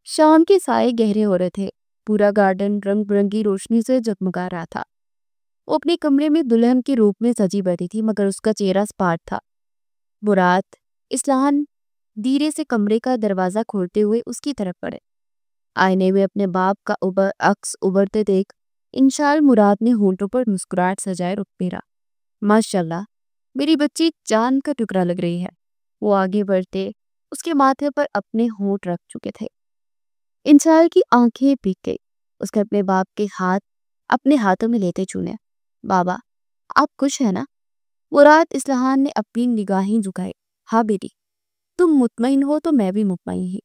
شام کے سائے گہرے ہو رہے تھے، پورا گارڈن رنگ برنگی روشنی سے جگمگا رہا تھا۔ وہ اپنے کمرے میں دلہن کے روپ میں سجی بیٹھی تھی، مگر اس کا چہرہ سپاٹ تھا۔ مراد اسلحان دھیرے سے کمرے کا دروازہ کھولتے ہوئے اس کی طرف بڑھے۔ آئینے میں اپنے باپ کا عکس ابھرتے دیکھ انشال مراد نے ہونٹوں پر مسکراہٹ سجائے رخ پھیرا۔ ماشاءاللہ، میری بچی چاند کا ٹکڑا لگ رہی ہے۔ وہ آگے بڑھتے اس کے ماتھے پر اپنے ہونٹ رکھ چکے تھے۔ انشال کی آنکھیں بھیگ گئی۔ اس نے اپنے باپ کے ہاتھ اپنے ہاتھوں میں لیتے چونے۔ بابا، آپ خوش ہیں نا؟ مراد اسلحان نے اپنی نگاہیں جھکائے۔ ہاں بیٹی، تم مطمئن ہو تو میں بھی مطمئن ہی۔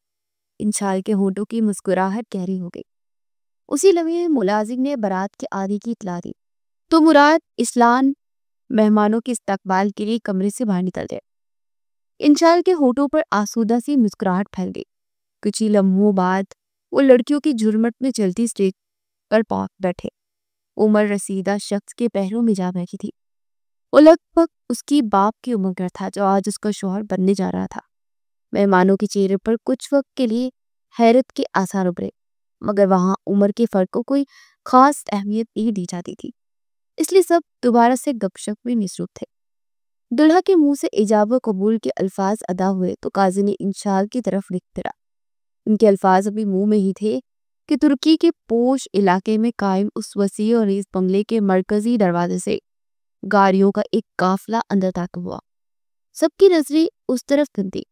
انشال کے ہونٹوں کی مسکراہٹ گہری ہو گئی۔ اسی لمحے ملازم نے بارات کے آنے کی اطلاع دی تو مراد اسلحان مہمانوں کے استقبال کے لیے کمرے سے باہر نکل گئے۔ انشال کے ہونٹوں پر آسودہ سی مسکراہٹ پھیل گئی۔ کچھ ہی لمحوں بعد وہ لڑکیوں کی جھرمٹ میں چلتی اسٹیج پر بیٹھے۔ عمر رسیدہ شخص کے پہلو میں جا بیٹھی تھی۔ وہ لگ بھگ اس کی باپ کی عمر کا تھا جو آج اس کا شوہر بننے جا رہا تھا۔ مہمانوں کے چہرے پر کچھ وقت کے لیے حیرت کے آثار ابھرے، مگر وہاں عمر کے فرق کو کوئی خاص اہمیت نہیں دی جاتی تھی، اس لیے سب دوبارہ سے گپ شپ میں مصروف تھے۔ دلہا کے منہ سے ایجاب و قبول کے الفاظ ادا ہوئے تو قاضی نے انشال کی طرف رخ پھیرا۔ ان کے الفاظ ابھی منہ میں ہی تھے کہ ترکی کے پوش علاقے میں قائم اس وسیع اور عریض بنگلے کے مرکزی دروازے سے گاڑیوں کا ایک قافلہ اندر داخل ہوا۔ سب کی نظریں اس طرف تھی۔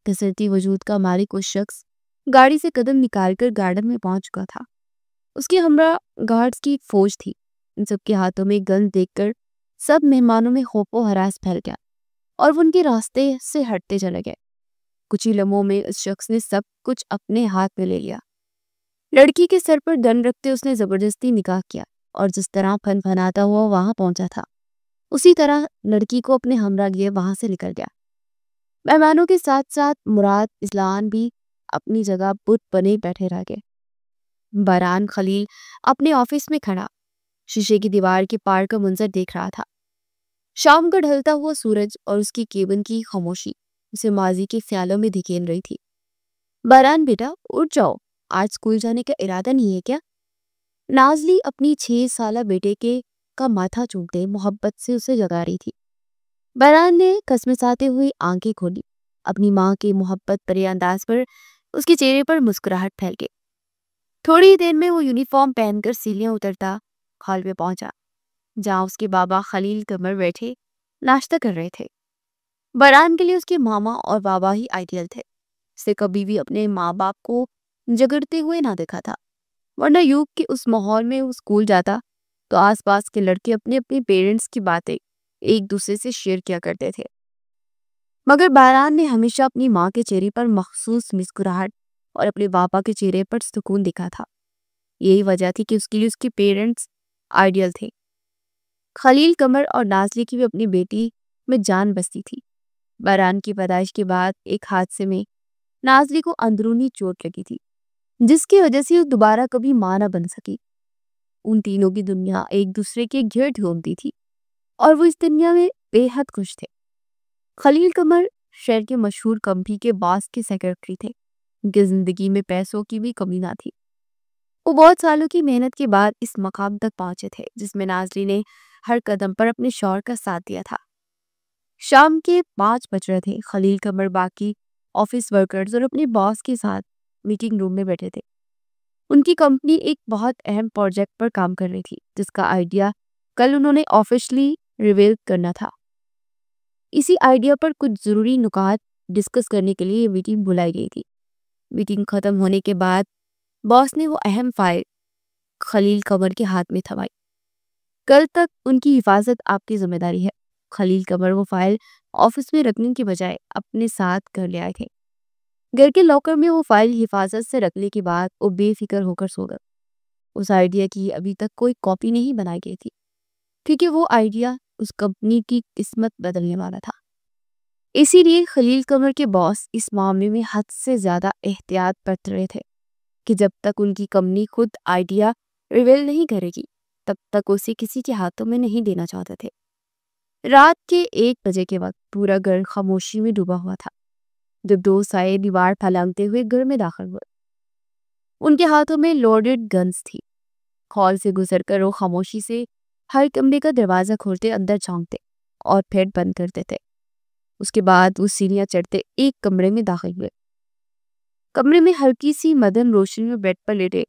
گھسرتی وجود کا مالک وہ شخص گاڑی سے قدم نکال کر گارڈن میں پہنچ چکا تھا۔ اس کے ہمراہ گارڈز کی فوج تھی۔ ان سب کے ہاتھوں میں گن دیکھ کر سب مہمانوں میں خوف و ہراس پھیل گیا اور وہ ان کے راستے سے ہٹتے چلے گئے۔ کچھ ہی لمحوں میں اس شخص نے سب کچھ اپنے ہاتھ میں لے لیا۔ لڑکی کے سر پر گن رکھتے اس نے زبردستی نکاح کیا اور جس طرح پھن پھناتا ہوا وہاں پہنچا تھا اسی طرح لڑکی کو اپنے ہمراہ لیے وہاں سے نکل گیا۔ مہمانوں کے ساتھ ساتھ مراد اسلحان بھی اپنی جگہ بت بنے بیٹھے رہ گئے۔ باران خلیل اپنے آفس میں کھڑا شیشے کی دیوار کے پار کا منظر دیکھ رہا تھا۔ شام کا ڈھلتا ہوا سورج اور اس کی کیبن کی خاموشی اسے ماضی کے خیالوں میں دھکیل رہی تھی۔ باران بیٹا، اٹھ جاؤ، آج اسکول جانے کا ارادہ نہیں ہے کیا؟ نازلی اپنی 6 سالہ بیٹے کا ماتھا چومتے محبت سے اسے جگا رہی تھی۔ باران نے کسمساتے ہوئی آنکھیں کھولی۔ اپنی ماں کے محبت بھرے انداز پر اس کے چہرے پر مسکراہٹ پھیل گئی۔ تھوڑی ہی دیر میں وہ یونیفارم پہن کر سیڑھیاں اترتا ہال میں پہنچا جہاں اس کے بابا خلیل قمر بیٹھے ناشتہ کر رہے تھے۔ باران کے لیے اس کے ماما اور بابا ہی آئیڈیل تھے۔ اسے کبھی بھی اپنے ماں باپ کو جگڑتے ہوئے نہ دیکھا تھا، ورنہ یوگ کے اس ماحول میں وہ اسکول جاتا تو آس پاس کے لڑکے اپنے اپنے پیرنٹس کی باتیں ایک دوسرے سے شیئر کیا کرتے تھے، مگر باران نے ہمیشہ اپنی ماں کے چہرے پر مخصوص مسکراہٹ اور اپنے پاپا کے چہرے پر سکون دیکھا تھا۔ یہی وجہ تھی کہ اس کے لیے اس کے پیرنٹس آئیڈیل تھے۔ خلیل قمر اور نازلی کی بھی اپنی بیٹی میں جان بستی تھی۔ باران کی پیدائش کے بعد ایک حادثے میں نازلی کو اندرونی چوٹ لگی تھی جس کی وجہ سے وہ دوبارہ کبھی ماں نہ بن سکی۔ ان تینوں کی دنیا ایک دوسرے کے گھیرٹ گھومتی تھی اور وہ اس دنیا میں بے حد خوش تھے۔ خلیل قمر شہر کے مشہور کمپنی کے باس کے سیکرٹری تھے۔ ان کی زندگی میں پیسوں کی بھی کمی نہ تھی۔ وہ بہت سالوں کی محنت کے بعد اس مقام تک پہنچے تھے جس میں نازلی نے ہر قدم پر اپنے شوہر کا ساتھ دیا تھا۔ شام کے 5 بج رہے تھے۔ خلیل قمر باقی آفس ورکرز اور اپنے باس کے ساتھ میٹنگ روم میں بیٹھے تھے۔ ان کی کمپنی ایک بہت اہم پروجیکٹ پر کام کر رہی تھی جس کا آئیڈیا کل انہوں نے آفیشلی ریویل کرنا تھا۔ اسی آئیڈیا پر کچھ ضروری نکات ڈسکس کرنے کے لیے یہ میٹنگ بلائی گئی تھی۔ میٹنگ ختم ہونے کے بعد باس نے وہ اہم فائل خلیل قمر کے ہاتھ میں تھمائی۔ کل تک ان کی حفاظت آپ کی ذمہ داری ہے۔ خلیل قمر وہ فائل آفس میں رکھنے کی بجائے اپنے ساتھ کر لے آئے تھے۔ گھر کے لاکر میں وہ فائل حفاظت سے رکھنے کے بعد وہ بے فکر ہو کر سو گئے۔ اس آئیڈیا کی ابھی تک کوئی کاپی نہیں بنائی گئی تھی کیونکہ وہ آئیڈیا اس کمپنی کی قسمت بدلنے والا تھا۔ اسی لیے خلیل قمر کے باس اس معاملے میں حد سے زیادہ احتیاط برت رہے تھے کہ جب تک ان کی کمپنی خود آئیڈیا ریویل نہیں کرے گی تب تک اسے کسی کے ہاتھوں میں نہیں دینا چاہتے تھے۔ رات کے 1 بجے کے وقت پورا گھر خاموشی میں ڈوبا ہوا تھا جب 2 سائے دیوار پھلانگتے ہوئے گھر میں داخل ہوئے۔ ان کے ہاتھوں میں لوڈڈ گنز تھی۔ ہال سے گزر کر وہ خاموشی سے ہر کمرے کا دروازہ کھولتے، اندر جھانکتے اور پھر بند کرتے تھے۔ اس کے بعد وہ سیڑھیاں چڑھتے ایک کمرے میں داخل ہوئے۔ کمرے میں ہلکی سی مدھم روشنی میں بیڈ پر لیٹے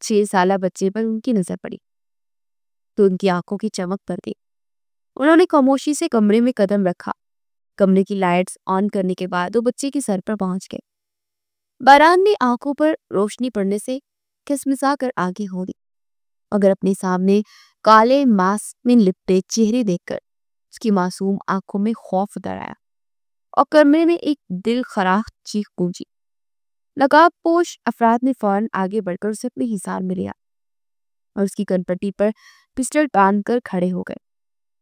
6 سالہ بچے پر ان کی نظر پڑی تو ان کی آنکھوں کی چمک پڑ گئی۔ انہوں نے خاموشی سے کمرے میں قدم رکھا۔ کمرے کی لائٹس آن کرنے کے بعد وہ بچے کے سر پر پہنچ گئے۔ باران نے آنکھوں پر روشنی پڑنے سے کھسمسا کر آگے ہو گئی، مگر اپنے سامنے کالے ماسک میں لپٹے چہرے دیکھ کر اس کی معصوم آنکھوں میں خوف اتر آیا اور کمرے میں ایک دل خراش چیخ گونجی۔ نقاب پوش افراد نے فوراً آگے بڑھ کر اسے اپنے حصار میں لیا اور اس کی کنپٹی پر پسٹل باندھ کر کھڑے ہو گئے۔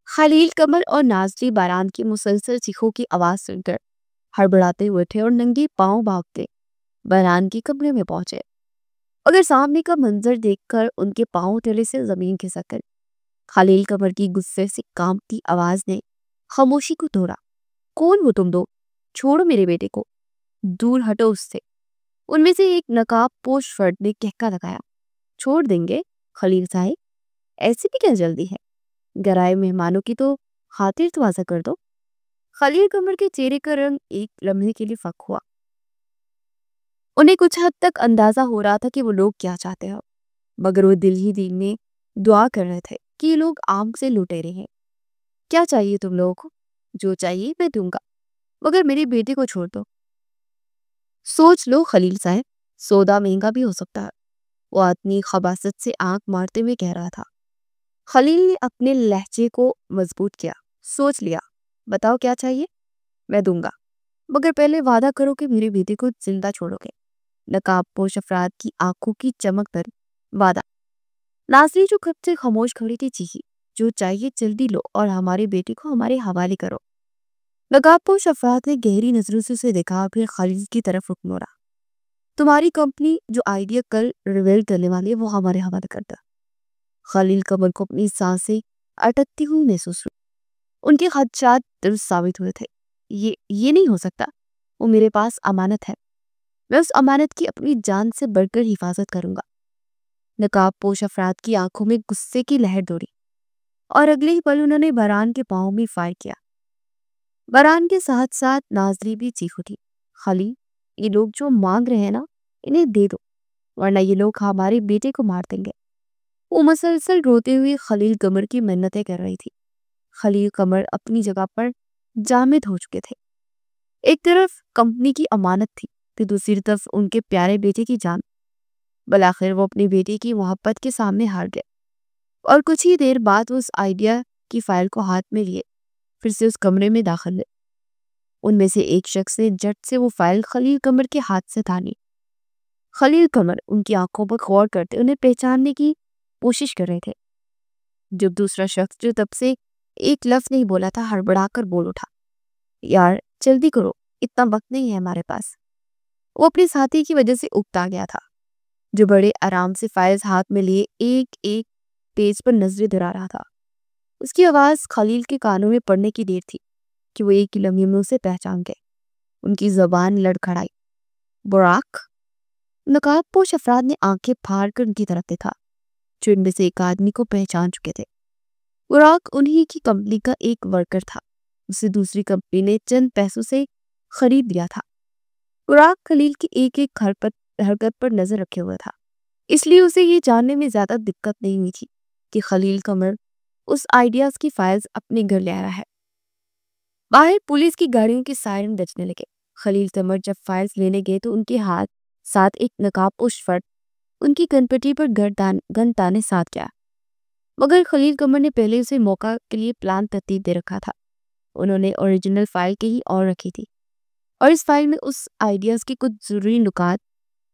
خلیل قمر اور نازلی باران کی مسلسل چیخوں کی آواز سن کر ہڑبڑاتے ہوئے تھے اور ننگے پاؤں بھاگتے باران کے کمرے میں پہنچے، اگر سامنے کا منظر دیکھ کر ان کے پاؤں تلے سے زمین کھسک گئی۔ خلیل قمر کی غصے سے کانپتی آواز نے خاموشی کو توڑا۔ کون ہو تم دو؟ چھوڑو میرے بیٹے کو، دور ہٹو اس سے۔ ان میں سے ایک نقاب پوش فرد نے کہکا لگایا۔ چھوڑ دیں گے خلیل صاحب، ایسی بھی کیا جلدی ہے؟ گرائے مہمانوں کی تو خاطر تواضع کر دو۔ خلیل قمر کے چہرے کا رنگ ایک لمحے کے لیے فک ہوا۔ انہیں کچھ حد تک اندازہ ہو رہا تھا کہ وہ لوگ کیا چاہتے ہیں، مگر وہ دل ہی دل میں دعا کر رہے تھے کہ یہ لوگ آنکھ سے لٹیرے ہیں۔ کیا چاہیے تم لوگوں کو؟ جو چاہیے میں دوں گا، مگر میرے بیٹے کو چھوڑ دو۔ سوچ لو خلیل صاحب، سودا مہنگا بھی ہو سکتا ہے، وہ آدمی خباثت سے آنکھ مارتے ہوئے کہہ رہا تھا۔ خلیل نے اپنے لہجے کو مضبوط کیا۔ سوچ لیا، بتاؤ کیا چاہیے، میں دوں گا، مگر پہلے وعدہ کرو کہ میرے بیٹے کو زندہ چھوڑو گے۔ نقاب پوش افراد کی آنکھوں کی چمک پر وعدہ۔ ناصری جو کب سے خاموش کھڑی تھی چیخی، جو چاہیے جلدی لو اور ہمارے بیٹے کو ہمارے حوالے کرو۔ نقاب پوش افراد نے گہری نظروں سے اسے دیکھا، پھر خلیل کی طرف رخ موڑا۔ تمہاری کمپنی جو آئیڈیا کل ریویل کرنے والی ہے وہ ہمارے حوالے کرتا۔ خلیل قمر کو اپنی سانسیں اٹکتی ہوئی محسوس ہوئی۔ ان کے خدشات درست ثابت ہوئے تھے۔ یہ نہیں ہو سکتا، وہ میرے پاس امانت ہے، میں اس امانت کی اپنی جان سے بڑھ کر حفاظت کروں گا۔ نقاب پوش افراد کی آنکھوں میں غصے کی لہر دوڑی اور اگلے ہی پل انہوں نے باران کے پاؤں میں فائر کیا۔ باران کے ساتھ ساتھ ناظری بھی چیخ اٹھی۔ خلیل، یہ لوگ جو مانگ رہے ہیں نا، انہیں دے دو، ورنہ یہ لوگ ہمارے بیٹے کو مار دیں گے۔ وہ مسلسل روتے ہوئے خلیل قمر کی منتیں کر رہی تھی۔ خلیل قمر اپنی جگہ پر جامد ہو چکے تھے۔ ایک طرف کمپنی کی امانت تھی تو دوسری طرف ان کے پیارے بیٹے کی جان۔ بلاخر وہ اپنے بیٹے کی محبت کے سامنے ہار گئے اور کچھ ہی دیر بعد وہ اس آئیڈیا کی فائل کو ہاتھ میں لیے پھر سے اس کمرے میں داخل ہوئے۔ ان میں سے ایک شخص نے جٹ سے وہ فائل خلیل قمر کے ہاتھ سے تھامی۔ خلیل قمر ان کی آنکھوں پر غور کرتے انہیں پہچاننے کی کوشش کر رہے تھے، جب دوسرا شخص جو تب سے ایک لفظ نہیں بولا تھا ہڑبڑا کر بول اٹھا، یار جلدی کرو، اتنا وقت نہیں ہے ہمارے پاس۔ وہ اپنے ساتھی کی وجہ سے اکتا گیا تھا، جو بڑے آرام سے فائلز ہاتھ میں لیے ایک ایک پیج پر نظریں دڑا رہا تھا۔ اس کی آواز خلیل کے کانوں میں پڑنے کی دیر تھی کہ وہ ایک لمحے میں اسے پہچان گئے۔ ان کی زبان لڑکھڑائی۔ براک؟ نقاب پوش افراد نے آنکھیں پھاڑ کر ان کی طرف دیکھا، جو ان میں سے ایک آدمی کو پہچان چکے تھے۔ براک انہی کی کمپنی کا ایک ورکر تھا، اسے دوسری کمپنی نے چند پیسوں سے خرید لیا تھا۔ براک خلیل کی ایک ایک حرکت پر نظر رکھے ہوئے تھا، اس لیے اسے یہ جاننے میں زیادہ دقت نہیں ہوئی تھی کہ خلیل قمر اس آئیڈیاز کی فائلز اپنے گھر لے آیا ہے۔ باہر پولیس کی گاڑیوں کی سائرن بجنے لگے۔ خلیل قمر جب فائلز لینے گئے تو ان کے ہاتھ ساتھ ایک نقاب پوش فرد ان کی کنپٹی پر گن تانے ساتھ گیا، مگر خلیل قمر نے پہلے اسے موقع کے لیے پلان ترتیب دے رکھا تھا۔ انہوں نے اوریجنل فائل کے ہی اور رکھی تھی اور اس فائل میں اس آئیڈیاز کے کچھ ضروری نکات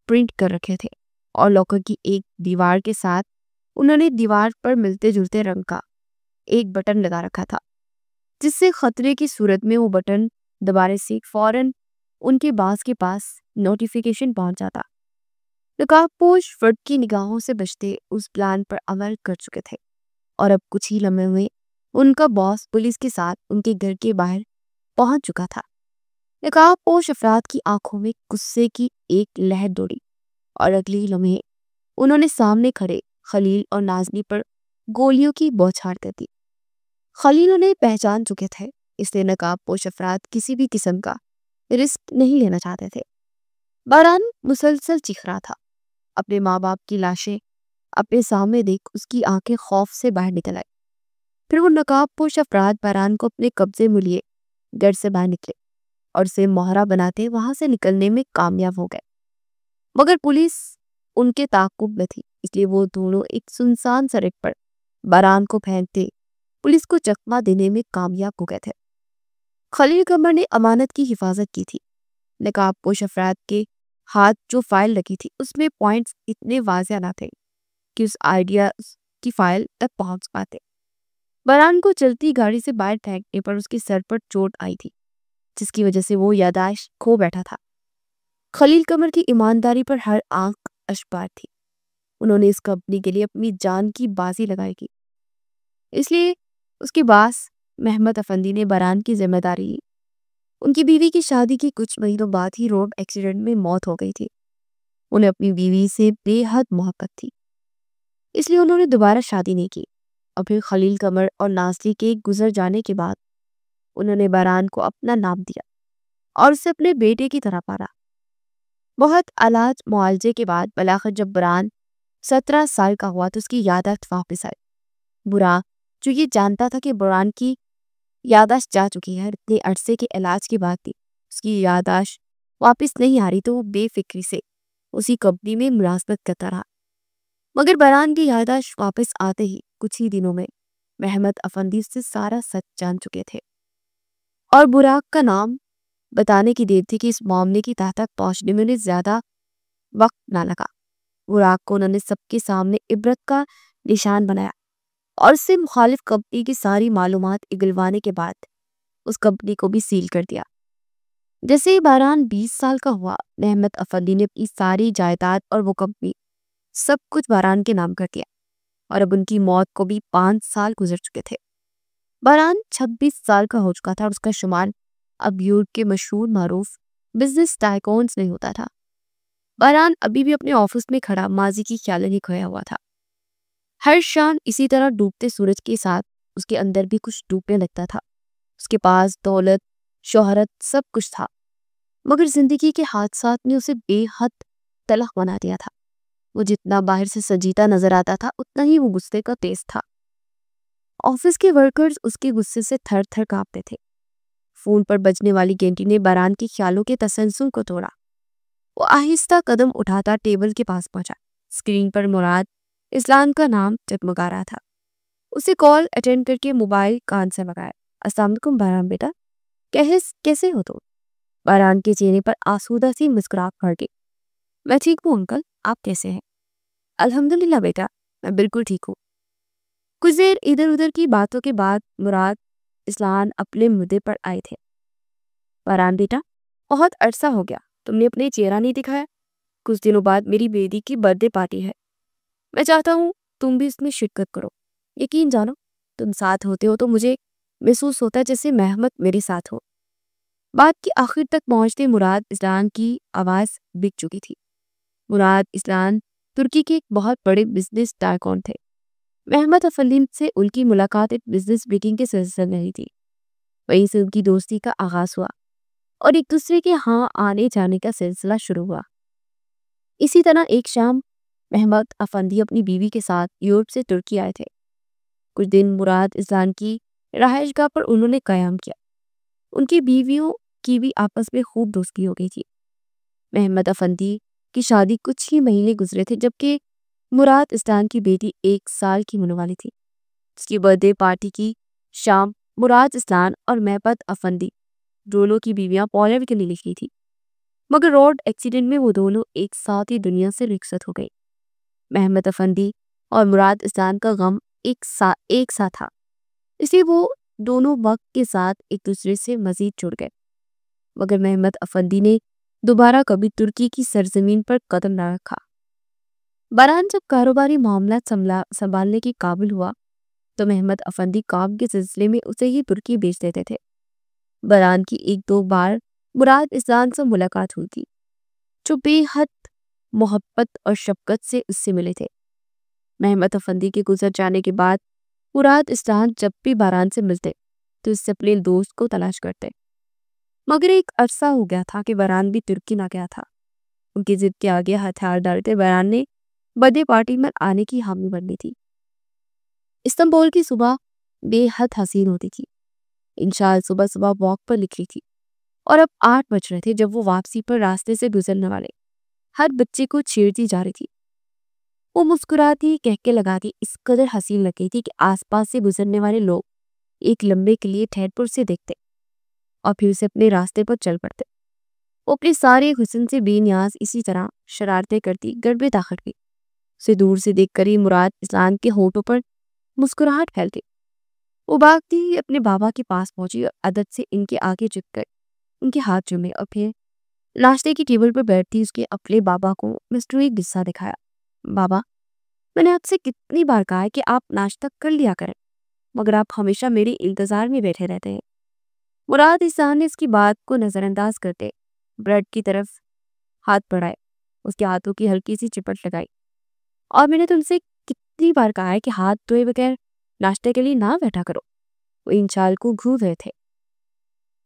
پرنٹ کر رکھے تھے، اور لاکر کی ایک دیوار کے ساتھ انہوں نے دیوار پر ملتے جلتے رنگ کا ایک بٹن لگا رکھا تھا، جس سے خطرے کی صورت میں وہ بٹن دبانے سے فوراً ان کے باس کے پاس نوٹیفیکیشن پہنچ جاتا۔ نقاب پوش فرد کی نگاہوں سے بچتے اس پلان پر عمل کر چکے تھے، اور اب کچھ ہی لمحے ہوئے ان کا باس پولیس کے ساتھ ان کے گھر کے باہر پہنچ چکا تھا۔ نقاب پوش افراد کی آنکھوں میں غصے کی ایک لہر دوڑی اور اگلے ہی لمحے انہوں نے سامنے کھڑے خلیل اور نازنی پر گولیوں کی بوچھار کر دی۔ خلیل انہیں پہچان چکے تھے، اس لیے نقاب پوش افراد کسی بھی قسم کا رسک نہیں لینا چاہتے تھے۔ باران مسلسل چیخ رہا تھا، اپنے ماں باپ کی لاشیں اپنے سامنے دیکھ اس کی آنکھیں خوف سے باہر نکل آئی۔ پھر وہ نقاب پوش افراد باران کو اپنے قبضے میں لیے گھر سے باہر نکلے اور اسے مہرہ بناتے وہاں سے نکلنے میں کامیاب ہو گئے، مگر پولیس ان کے تعاقب میں تھی، اس لیے وہ دونوں ایک سنسان سڑک پر باران کو پھینکتے پولیس کو چکمہ دینے میں کامیاب ہو گئے تھے۔ خلیل قمر نے امانت کی حفاظت کی تھی۔ نقاب پوش افراد کے ہاتھ جو فائل رکھی تھی اس میں پوائنٹس اتنے واضح نہ تھے کہ اس آئیڈیا کی فائل تک پہنچ پاتے۔ باران کو چلتی گاڑی سے باہر پھینکنے پر اس کے سر پر چوٹ آئی تھی، جس کی وجہ سے وہ یادداشت کھو بیٹھا تھا۔ خلیل قمر کی ایمانداری پر ہر آنکھ اشبار تھی۔ انہوں نے اس کمپنی کے لیے اپنی جان کی بازی لگائی تھی، اس لیے اس کے باس محمد افندی نے باران کی ذمہ داری لی۔ ان کی بیوی کی شادی کے کچھ مہینوں بعد ہی روڈ ایکسیڈنٹ میں موت ہو گئی تھی۔ انہیں اپنی بیوی سے بے حد محبت تھی، اس لیے انہوں نے دوبارہ شادی نہیں کی، اور پھر خلیل قمر اور نازلی کے گزر جانے کے بعد انہوں نے باران کو اپنا نام دیا اور اسے اپنے بیٹے کی طرح پالا۔ بہت علاج معالجے کے بعد بلاخر جب باران 17 سال کا ہوا تو اس کی یادداشت واپس آئی۔ برا جو یہ جانتا تھا کہ باران کی یادداشت جا چکی ہے، اتنے عرصے کے علاج کے بعد بھی اس کی یادداشت واپس نہیں آ رہی، تو وہ بے فکری سے اسی کمپنی میں ملازمت کرتا رہا۔ مگر باران کی یادداشت واپس آتے ہی کچھ ہی دنوں میں محمد افندی سے سارا سچ جان چکے تھے، اور براق کا نام بتانے کی دیر تھی کہ اس معاملے کی تہ تک پہنچنے میں انہیں زیادہ وقت نہ لگا۔ براق کو انہوں نے سب کے سامنے عبرت کا نشان بنایا اور اس سے مخالف کمپنی کی ساری معلومات اگلوانے کے بعد اس کمپنی کو بھی سیل کر دیا۔ جیسے ہی باران 20 سال کا ہوا، محمد افندی نے اپنی ساری جائیداد اور وہ کمپنی سب کچھ باران کے نام کر دیا، اور اب ان کی موت کو بھی 5 سال گزر چکے تھے۔ باران 26 سال کا ہو چکا تھا اور اس کا شمار اب یورپ کے مشہور معروف بزنس ٹائکونز نہیں ہوتا تھا۔ باران ابھی بھی اپنے آفس میں کھڑا ماضی کی خیال میں کھویا ہوا تھا۔ ہر شام اسی طرح ڈوبتے سورج کے ساتھ اس کے اندر بھی کچھ ڈوبنے لگتا تھا۔ اس کے پاس دولت، شہرت، سب کچھ تھا، مگر زندگی کے حادثات نے اسے بے حد تلخ بنا دیا تھا۔ وہ جتنا باہر سے سجیتا نظر آتا تھا اتنا ہی وہ غصے کا تیز تھا۔ آفس کے ورکرز اس کے غصے سے تھر تھر کانپتے تھے۔ فون پر بجنے والی گھنٹی نے باران کے خیالوں کے تسلسل کو توڑا۔ وہ آہستہ قدم اٹھاتا ٹیبل کے پاس پہنچا۔ اسکرین پر مراد اسلام کا نام جگمگا رہا تھا۔ اسے کال اٹینڈ کر کے موبائل کان سے لگایا۔ السلام علیکم باران بیٹا، کیسے ہو تم؟ باران کے چہرے پر آسودہ سی مسکراہٹ پھٹ گئی۔ میں ٹھیک ہوں انکل، آپ کیسے ہیں؟ الحمدللہ بیٹا، میں بالکل ٹھیک ہوں۔ کچھ دیر ادھر ادھر کی باتوں کے بعد مراد اسلام اپنے مدعے پر آئے تھے۔ باران بیٹا، بہت عرصہ ہو گیا، تم نے اپنے چہرہ نہیں دکھایا۔ کچھ دنوں بعد میری بیٹی کی برتھ ڈے پارٹی ہے، میں چاہتا ہوں تم بھی اس میں شرکت کرو۔ یقین جانو، تم ساتھ ہوتے ہو تو مجھے محسوس ہوتا ہے جیسے محمد میرے ساتھ ہو۔ بات کی آخر تک پہنچتے مراد اسلام کی آواز بک چکی تھی۔ مراد اسلام ترکی کے ایک بہت بڑے بزنس ٹائکون تھے۔ محمد افندی سے ان کی ملاقات ایک بزنس میٹنگ کے سلسلے میں ہوئی تھی۔ وہیں سے ان کی دوستی کا آغاز ہوا اور ایک دوسرے کے ہاں آنے جانے کا سلسلہ شروع ہوا۔ اسی طرح ایک شام محمد افندی اپنی بیوی کے ساتھ یورپ سے ترکی آئے تھے۔ کچھ دن مراد اسلام کی رہائش گاہ پر انہوں نے قیام کیا۔ ان کی بیویوں کی بھی آپس میں خوب دوستی ہو گئی تھی۔ محمد افندی کی شادی کچھ ہی مہینے گزرے تھے جبکہ مراد اسلام کی بیٹی 1 سال کی ہونے والی تھی۔ اس کی برتھ ڈے پارٹی کی شام مراد اسلام اور محمد افندی دونوں کی بیویاں پولینڈ کے لیے نکلی تھی، مگر روڈ ایکسیڈنٹ میں وہ دونوں ایک ساتھ ہی دنیا سے رخصت ہو گئی۔ محمد افندی اور مراد اسلام کا غم ایک ساتھ تھا، اس لیے وہ دونوں وقت کے ساتھ ایک دوسرے سے مزید جڑ گئے، مگر محمد افندی نے دوبارہ کبھی ترکی کی سرزمین پر قدم نہ رکھا۔ باران جب کاروباری معاملات سنبھالنے کے قابل ہوا تو محمد افندی کام کے سلسلے میں اسے ہی ترکی بیچ دیتے تھے۔ باران کی 1-2 بار مراد اسلام سے ملاقات ہوئی تھی، جو بے حد محبت اور شفقت سے اس سے ملے تھے۔ محمد افندی کے گزر جانے کے بعد مراد اسلام جب بھی باران سے ملتے تو اس سے اپنے دوست کو تلاش کرتے، مگر ایک عرصہ ہو گیا تھا کہ باران بھی ترکی نہ گیا تھا۔ ان کی ضد کے آگے ہتھیار ڈالتے باران نے برتھڈے پارٹی میں آنے کی حامی بننی تھی۔ استنبول کی صبح بے حد حسین ہوتی تھی۔ انشال صبح صبح واک پر نکلی تھی اور اب 8 بج رہے تھے جب وہ واپسی پر راستے سے گزرنے والے ہر بچے کو چھیڑتی جا رہی تھی۔ وہ مسکراتی کہہ کے لگاتی اس قدر حسین لگ گئی تھی کہ آس پاس سے گزرنے والے لوگ ایک لمبے کے لیے ٹھہر پر سے دیکھتے اور پھر اسے اپنے راستے پر چل پڑتے۔ وہ اپنے سارے حسن سے بے نیاز اسی طرح شرارتیں کرتی گھر میں داخل گئی۔ اسے دور سے دیکھ کر ہی مراد اسلام کے ہونٹوں پر مسکراہٹ پھیلتی۔ وہ بھاگتی اپنے بابا کے پاس پہنچی اور ادب سے ان کے آگے جھک کر ان کے ہاتھ چومے اور پھر ناشتے کی ٹیبل پر بیٹھتی اس کے اپنے بابا کو مسٹری غصہ دکھایا۔ بابا، میں نے آپ سے کتنی بار کہا ہے کہ آپ ناشتہ کر لیا کریں، مگر آپ ہمیشہ میرے انتظار میں بیٹھے رہتے ہیں۔ مراد احسان نے اس کی بات کو نظر انداز کرتے بریڈ کی طرف ہاتھ بڑھائے، اس کے ہاتھوں کی ہلکی سی چپٹ لگائی۔ اور میں نے تم سے کتنی بار کہا ہے کہ ہاتھ دھوئے بغیر ناشتے کے لیے نہ بیٹھا کرو۔ وہ انشال کو گھور رہے تھے۔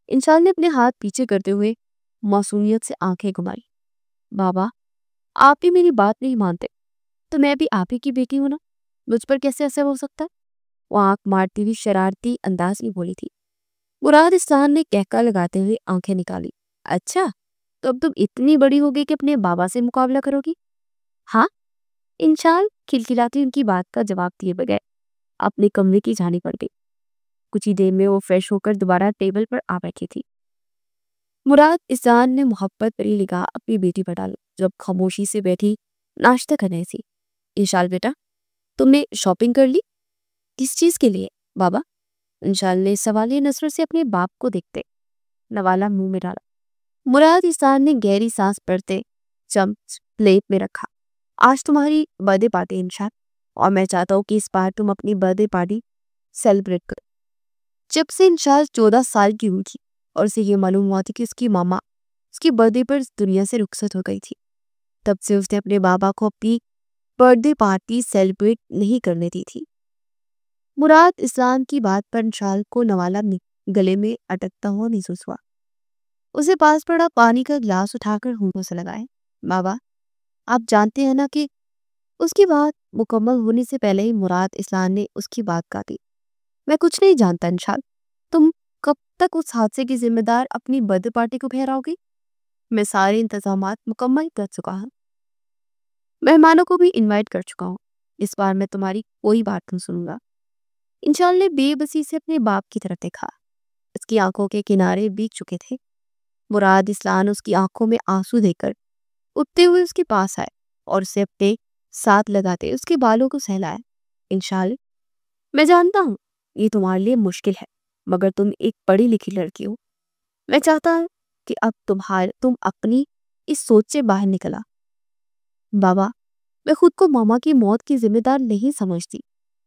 انشال نے اپنے ہاتھ پیچھے کرتے ہوئے معصومیت سے آنکھیں گھمائی۔ بابا، آپ بھی میری بات نہیں مانتے تو میں بھی آپ ہی کی بیٹی ہوں نا، مجھ پر کیسے ایسا ہو سکتا ہے؟ وہ آنکھ مارتی ہوئی شرارتی انداز میں بولی تھی۔ مراد اسلام نے کہکا لگاتے ہوئے آنکھیں نکالی۔ اچھا، تو اب تم اتنی بڑی ہو گئی کہ اپنے بابا سے مقابلہ کرو گی؟ ہاں، انشال کھلکھلاتی ان کی بات کا جواب دیے بغیر اپنے کمرے کی جانب پڑ گئی۔ کچھ ہی دیر میں وہ فریش ہو کر دوبارہ ٹیبل پر آ بیٹھی تھی۔ مراد احسان نے محبت بھری نگاہ اپنی بیٹی پر ڈالی جو اب خاموشی سے بیٹھی ناشتہ کرنے تھی۔ انشال بیٹا، تم نے شاپنگ کر لی؟ کس چیز کے لیے بابا؟ انشال نے سوالیہ نظروں سے اپنے باپ کو دیکھتے نوالا منہ میں ڈالا۔ مراد احسان نے گہری سانس بھرتے چمچ پلیٹ میں رکھا۔ آج تمہاری برتھڈے پارٹی انشال، اور میں چاہتا ہوں کہ اس بار تم اپنی برتھڈے پارٹی سیلیبریٹ کرو۔ جب سے انشال 14 سال کی ہوئی تھی اور اسے یہ معلوم ہوا تھی کہ اس کی ماما اس کی برتھڈے پر اس دنیا سے رخصت ہو گئی تھی، تب سے اس نے اپنے بابا کو اپنی برتھڈے پارٹی سیلیبریٹ نہیں کرنے دی تھی۔ مراد اسلام کی بات پر انشال کو نوالا گلے میں اٹکتا ہوا محسوس ہوا۔ اسے پاس پڑا پانی کا گلاس اٹھا کر ہونٹوں سے لگائے۔ بابا، آپ جانتے ہیں نا کہ اس کی بات مکمل ہونے سے پہلے ہی مراد اسلام نے اس کی بات کاٹی۔ میں کچھ نہیں جانتا انشال، تم کب تک اس حادثے کی ذمہ دار اپنی برتھڈے پارٹی کو ٹھہراؤ گی؟ میں سارے انتظامات مکمل کر چکا ہوں، مہمانوں کو بھی انوائٹ کر چکا ہوں، اس بار میں تمہاری کوئی بات نہیں سنوں گا۔ انشال نے بے بسی سے اپنے باپ کی طرف دیکھا۔ اس کی آنکھوں کے کنارے بھیگ چکے تھے۔ مراد اسلام اس کی آنکھوں میں آنسو دے کر اٹھتے ہوئے اس کے پاس آئے اور اسے اپنے ساتھ لگاتے اس کے بالوں کو سہلایا۔ انشال، میں جانتا ہوں یہ تمہارے لیے مشکل ہے، مگر تم ایک پڑھی لکھی لڑکی ہو۔ میں چاہتا ہوں کہ اب تم اپنی اس سوچ سے باہر نکلا۔ بابا، میں خود کو ماما کی موت کی ذمہ دار نہیں سمجھتی،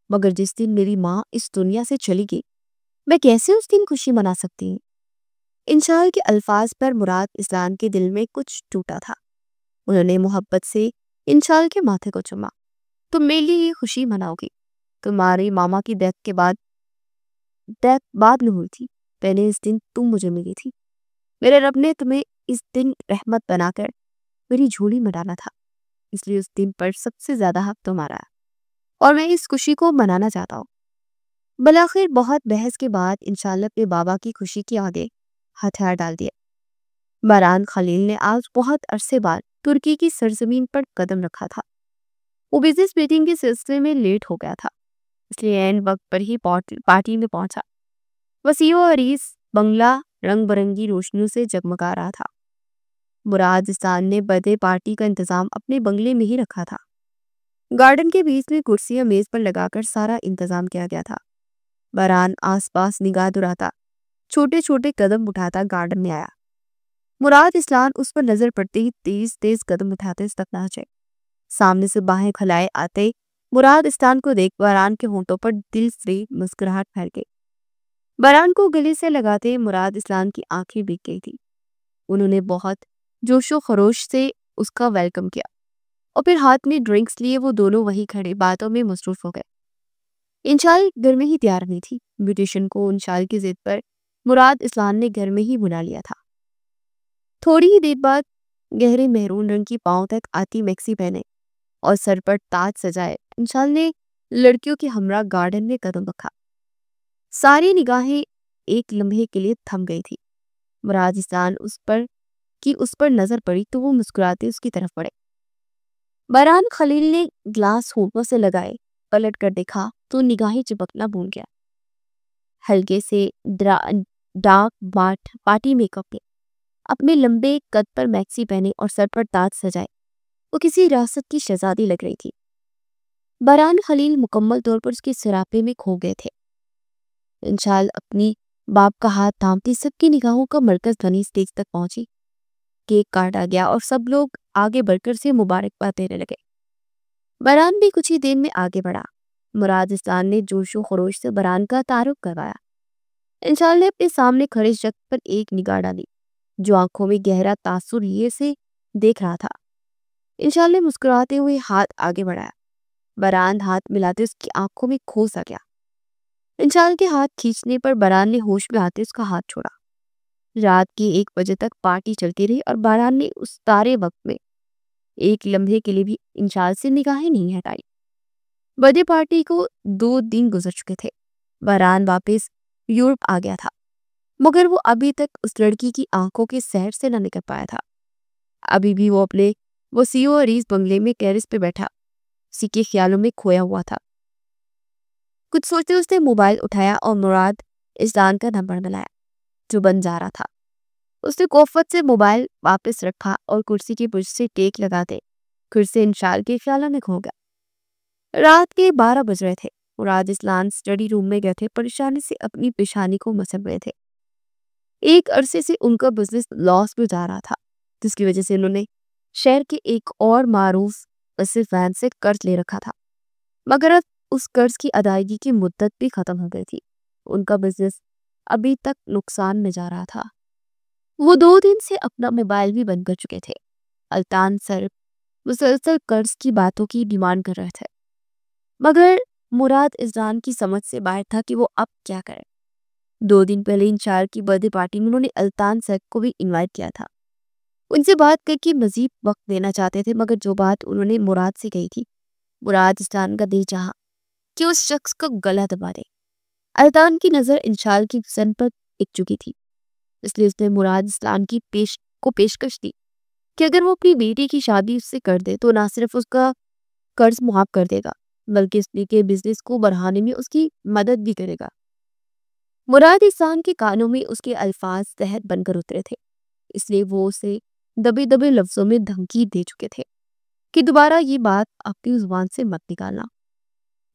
مگر جس دن میری ماں اس دنیا سے چلی گئی میں کیسے اس دن خوشی منا سکتی ہوں؟ انشال کے الفاظ پر مراد اسلام کے دل میں کچھ ٹوٹا تھا۔ انہوں نے محبت سے انشال کے ماتھے کو چوما۔ تم میرے لیے یہ خوشی مناؤ گی؟ تمہاری ماما کی ڈیتھ بعد میں ہوئی تھی، پہلے اس دن تم مجھے ملی تھی۔ میرے رب نے تمہیں اس دن رحمت بنا کر میری جھولی میں ڈالا تھا، اس لیے اس دن پر سب سے زیادہ حق تمہارا ہے اور میں اس خوشی کو منانا چاہتا ہوں۔ بلاخر بہت بحث کے بعد انشاءاللہ اپنے بابا کی خوشی کے آگے ہتھیار ڈال دیا۔ باران خلیل نے آج بہت عرصے بعد ترکی کی سرزمین پر قدم رکھا تھا۔ وہ بزنس میٹنگ کے سلسلے میں لیٹ ہو گیا تھا، اس لیے اینڈ وقت پر ہی پارٹی میں پہنچا۔ وسیع و عریض بنگلہ رنگ برنگی روشنیوں سے جگمگا رہا تھا۔ مراد احسان نے برتھڈے پارٹی کا انتظام اپنے بنگلے میں ہی رکھا تھا۔ گارڈن کے بیچ میں کرسیاں میز پر لگا کر سارا انتظام کیا گیا تھا۔ باران آس پاس نگاہ دراتا چھوٹے چھوٹے قدم اٹھاتا گارڈن میں آیا۔ مراد اسلام اس پر نظر پڑتے ہی تیز تیز قدم اٹھاتے تک پہنچے۔ سامنے سے باہیں کھلائے آتے مراد اسلام کو دیکھ باران کے ہونٹوں پر دل سے مسکراہٹ پھیل گئی۔ باران کو گلے سے لگاتے مراد اسلام کی آنکھیں بھیگ گئی تھی۔ انہوں نے بہت جوش و خروش سے اس کا ویلکم کیا۔ اور پھر ہاتھ میں ڈرنکس لیے وہ دونوں وہیں کھڑے باتوں میں مصروف ہو گئے۔ انشال گھر میں ہی تیار نہیں تھی۔ بیوٹیشن کو انشال کی ضد پر مراد اسلان نے گھر میں ہی بلا لیا تھا۔ تھوڑی ہی دیر بعد گہرے میرون رنگ کی پاؤں تک آتی میکسی پہنے اور سر پر تاج سجائے انشال نے لڑکیوں کے ہمراہ گارڈن میں قدم رکھا۔ ساری نگاہیں ایک لمحے کے لیے تھم گئی تھی۔ مراد اسلان اس پر نظر پڑی تو وہ مسکراتے اس کی طرف بڑھے۔ برہان خلیل نے گلاس ہونٹوں سے لگائے، پلٹ کر دیکھا تو نگاہیں چپکنا بھول گیا۔ ہلکے سے ڈارک پارٹی میک اپ میں اپنے لمبے قد پر میکسی پہنے اور سر پر تاج سجائے وہ کسی ریاست کی شہزادی لگ رہی تھی۔ برہان خلیل مکمل طور پر اس کے سراپے میں کھو گئے تھے۔ انشال اپنی باپ کا ہاتھ تھامتی سب کی نگاہوں کا مرکز بنی اسٹیج تک پہنچی۔ کیک کاٹا گیا اور سب لوگ آگے بڑھ کر سے مبارکباد دینے لگے۔ برہان بھی کچھ ہی دیر میں آگے بڑھا۔ مراد اسلان نے جوش و خروش سے برہان کا تعارف کروایا۔ انشال نے اپنے سامنے کھڑے شخص پر ایک نگاہ ڈالی جو آنکھوں میں گہرا تاثر لیے سے دیکھ رہا تھا۔ انشال نے مسکراتے ہوئے ہاتھ آگے بڑھایا۔ برہان ہاتھ ملاتے اس کی آنکھوں میں کھو سا گیا۔ انشال کے ہاتھ کھینچنے پر برہان نے ہوش میں آتے اس کا ہاتھ چھوڑا۔ رات کے 1 بجے تک پارٹی چلتی رہی اور برہان نے اس سارے وقت میں ایک لمحے کے لیے بھی انشال سے نگاہیں نہیں ہٹائی۔ برتھڈے پارٹی کو 2 دن گزر چکے تھے۔ برہان واپس یورپ آ گیا تھا مگر وہ ابھی تک اس لڑکی کی آنکھوں کے سحر سے نہ نکل پایا تھا۔ ابھی بھی وہ اپنے وسیع و عریض بنگلے میں ٹیرس پہ بیٹھا اسی کے خیالوں میں کھویا ہوا تھا۔ کچھ سوچتے اس نے موبائل اٹھایا اور مراد اسلان کا نمبر ملایا جو بن جا رہا تھا۔ اس نے کوفت سے موبائل واپس رکھا اور کرسی کی پشت سے ٹیک لگاتے پھر سے انشال کے خیالوں میں کھو گیا۔ رات کے 12 بج رہے تھے۔ مراد اسلان اسٹڈی روم میں گئے تھے، پریشانی سے اپنی پیشانی کو مسل رہے تھے۔ ایک عرصے سے ان کا بزنس لاس میں جا رہا تھا جس کی وجہ سے انہوں نے شہر کے ایک اور معروف اسف وین سے قرض لے رکھا تھا مگر اب اس قرض کی ادائیگی کی مدت بھی ختم ہو گئی تھی۔ ان کا بزنس ابھی تک نقصان میں جا رہا تھا۔ وہ 2 دن سے اپنا موبائل بھی بند کر چکے تھے۔ الطان سر مسلسل قرض کی باتوں کی ڈیمانڈ کر رہے تھے مگر مراد اسلان کی سمجھ سے باہر تھا کہ وہ اب کیا کرے۔ 2 دن پہلے انشال کی برتھڈے پارٹی میں انہوں نے الطان سر کو بھی انوائٹ کیا تھا۔ ان سے بات کر کے مزید وقت دینا چاہتے تھے مگر جو بات انہوں نے مراد سے کہی تھی مراد اسلان کا دل چاہا کہ اس شخص کو گلا دبا دے۔ الطان کی نظر انشال کی حسن پر ٹک چکی تھی اس لیے اس نے مراد اسلان کی پیشکش دی کہ اگر وہ اپنی بیٹی کی شادی اس سے کر دے تو نہ صرف اس کا قرض معاف کر دے گا بلکہ اس کے بزنس کو بڑھانے میں اس کی مدد بھی کرے گا۔ مراد اسلان کے کانوں میں اس کے الفاظ زہر بن کر اترے تھے اس لیے وہ اسے دبے دبے لفظوں میں دھمکی دے چکے تھے کہ دوبارہ یہ بات اپنی زبان سے مت نکالنا۔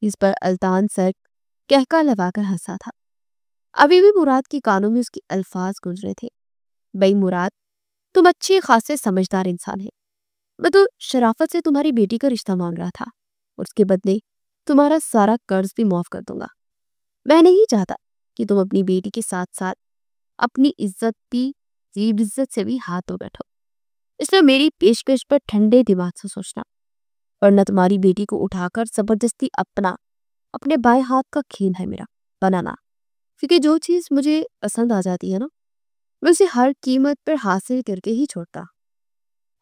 اس پر الطان سر کہکا لگا کر ہنسا تھا۔ ابھی بھی مراد کے کانوں میں اس کے الفاظ گونج رہے تھے، بھائی مراد تم اچھے خاصے سمجھدار انسان ہے، میں تو شرافت سے تمہاری بیٹی کا رشتہ مانگ رہا تھا اور اس کے بدلے تمہارا سارا قرض بھی معاف کر دوں گا۔ میں نہیں چاہتا کہ تم اپنی بیٹی کے ساتھ ساتھ اپنی عزت سے بھی ہاتھ دھو بیٹھو، اس لیے میری پیشکش پر ٹھنڈے دماغ سے سوچنا ورنہ تمہاری بیٹی کو اٹھا کر زبردستی اپنے بائیں ہاتھ کا کھیل ہے میرا بنانا، کیونکہ جو چیز مجھے پسند آ جاتی ہے نا میں اسے ہر قیمت پر حاصل کر کے ہی چھوڑتا۔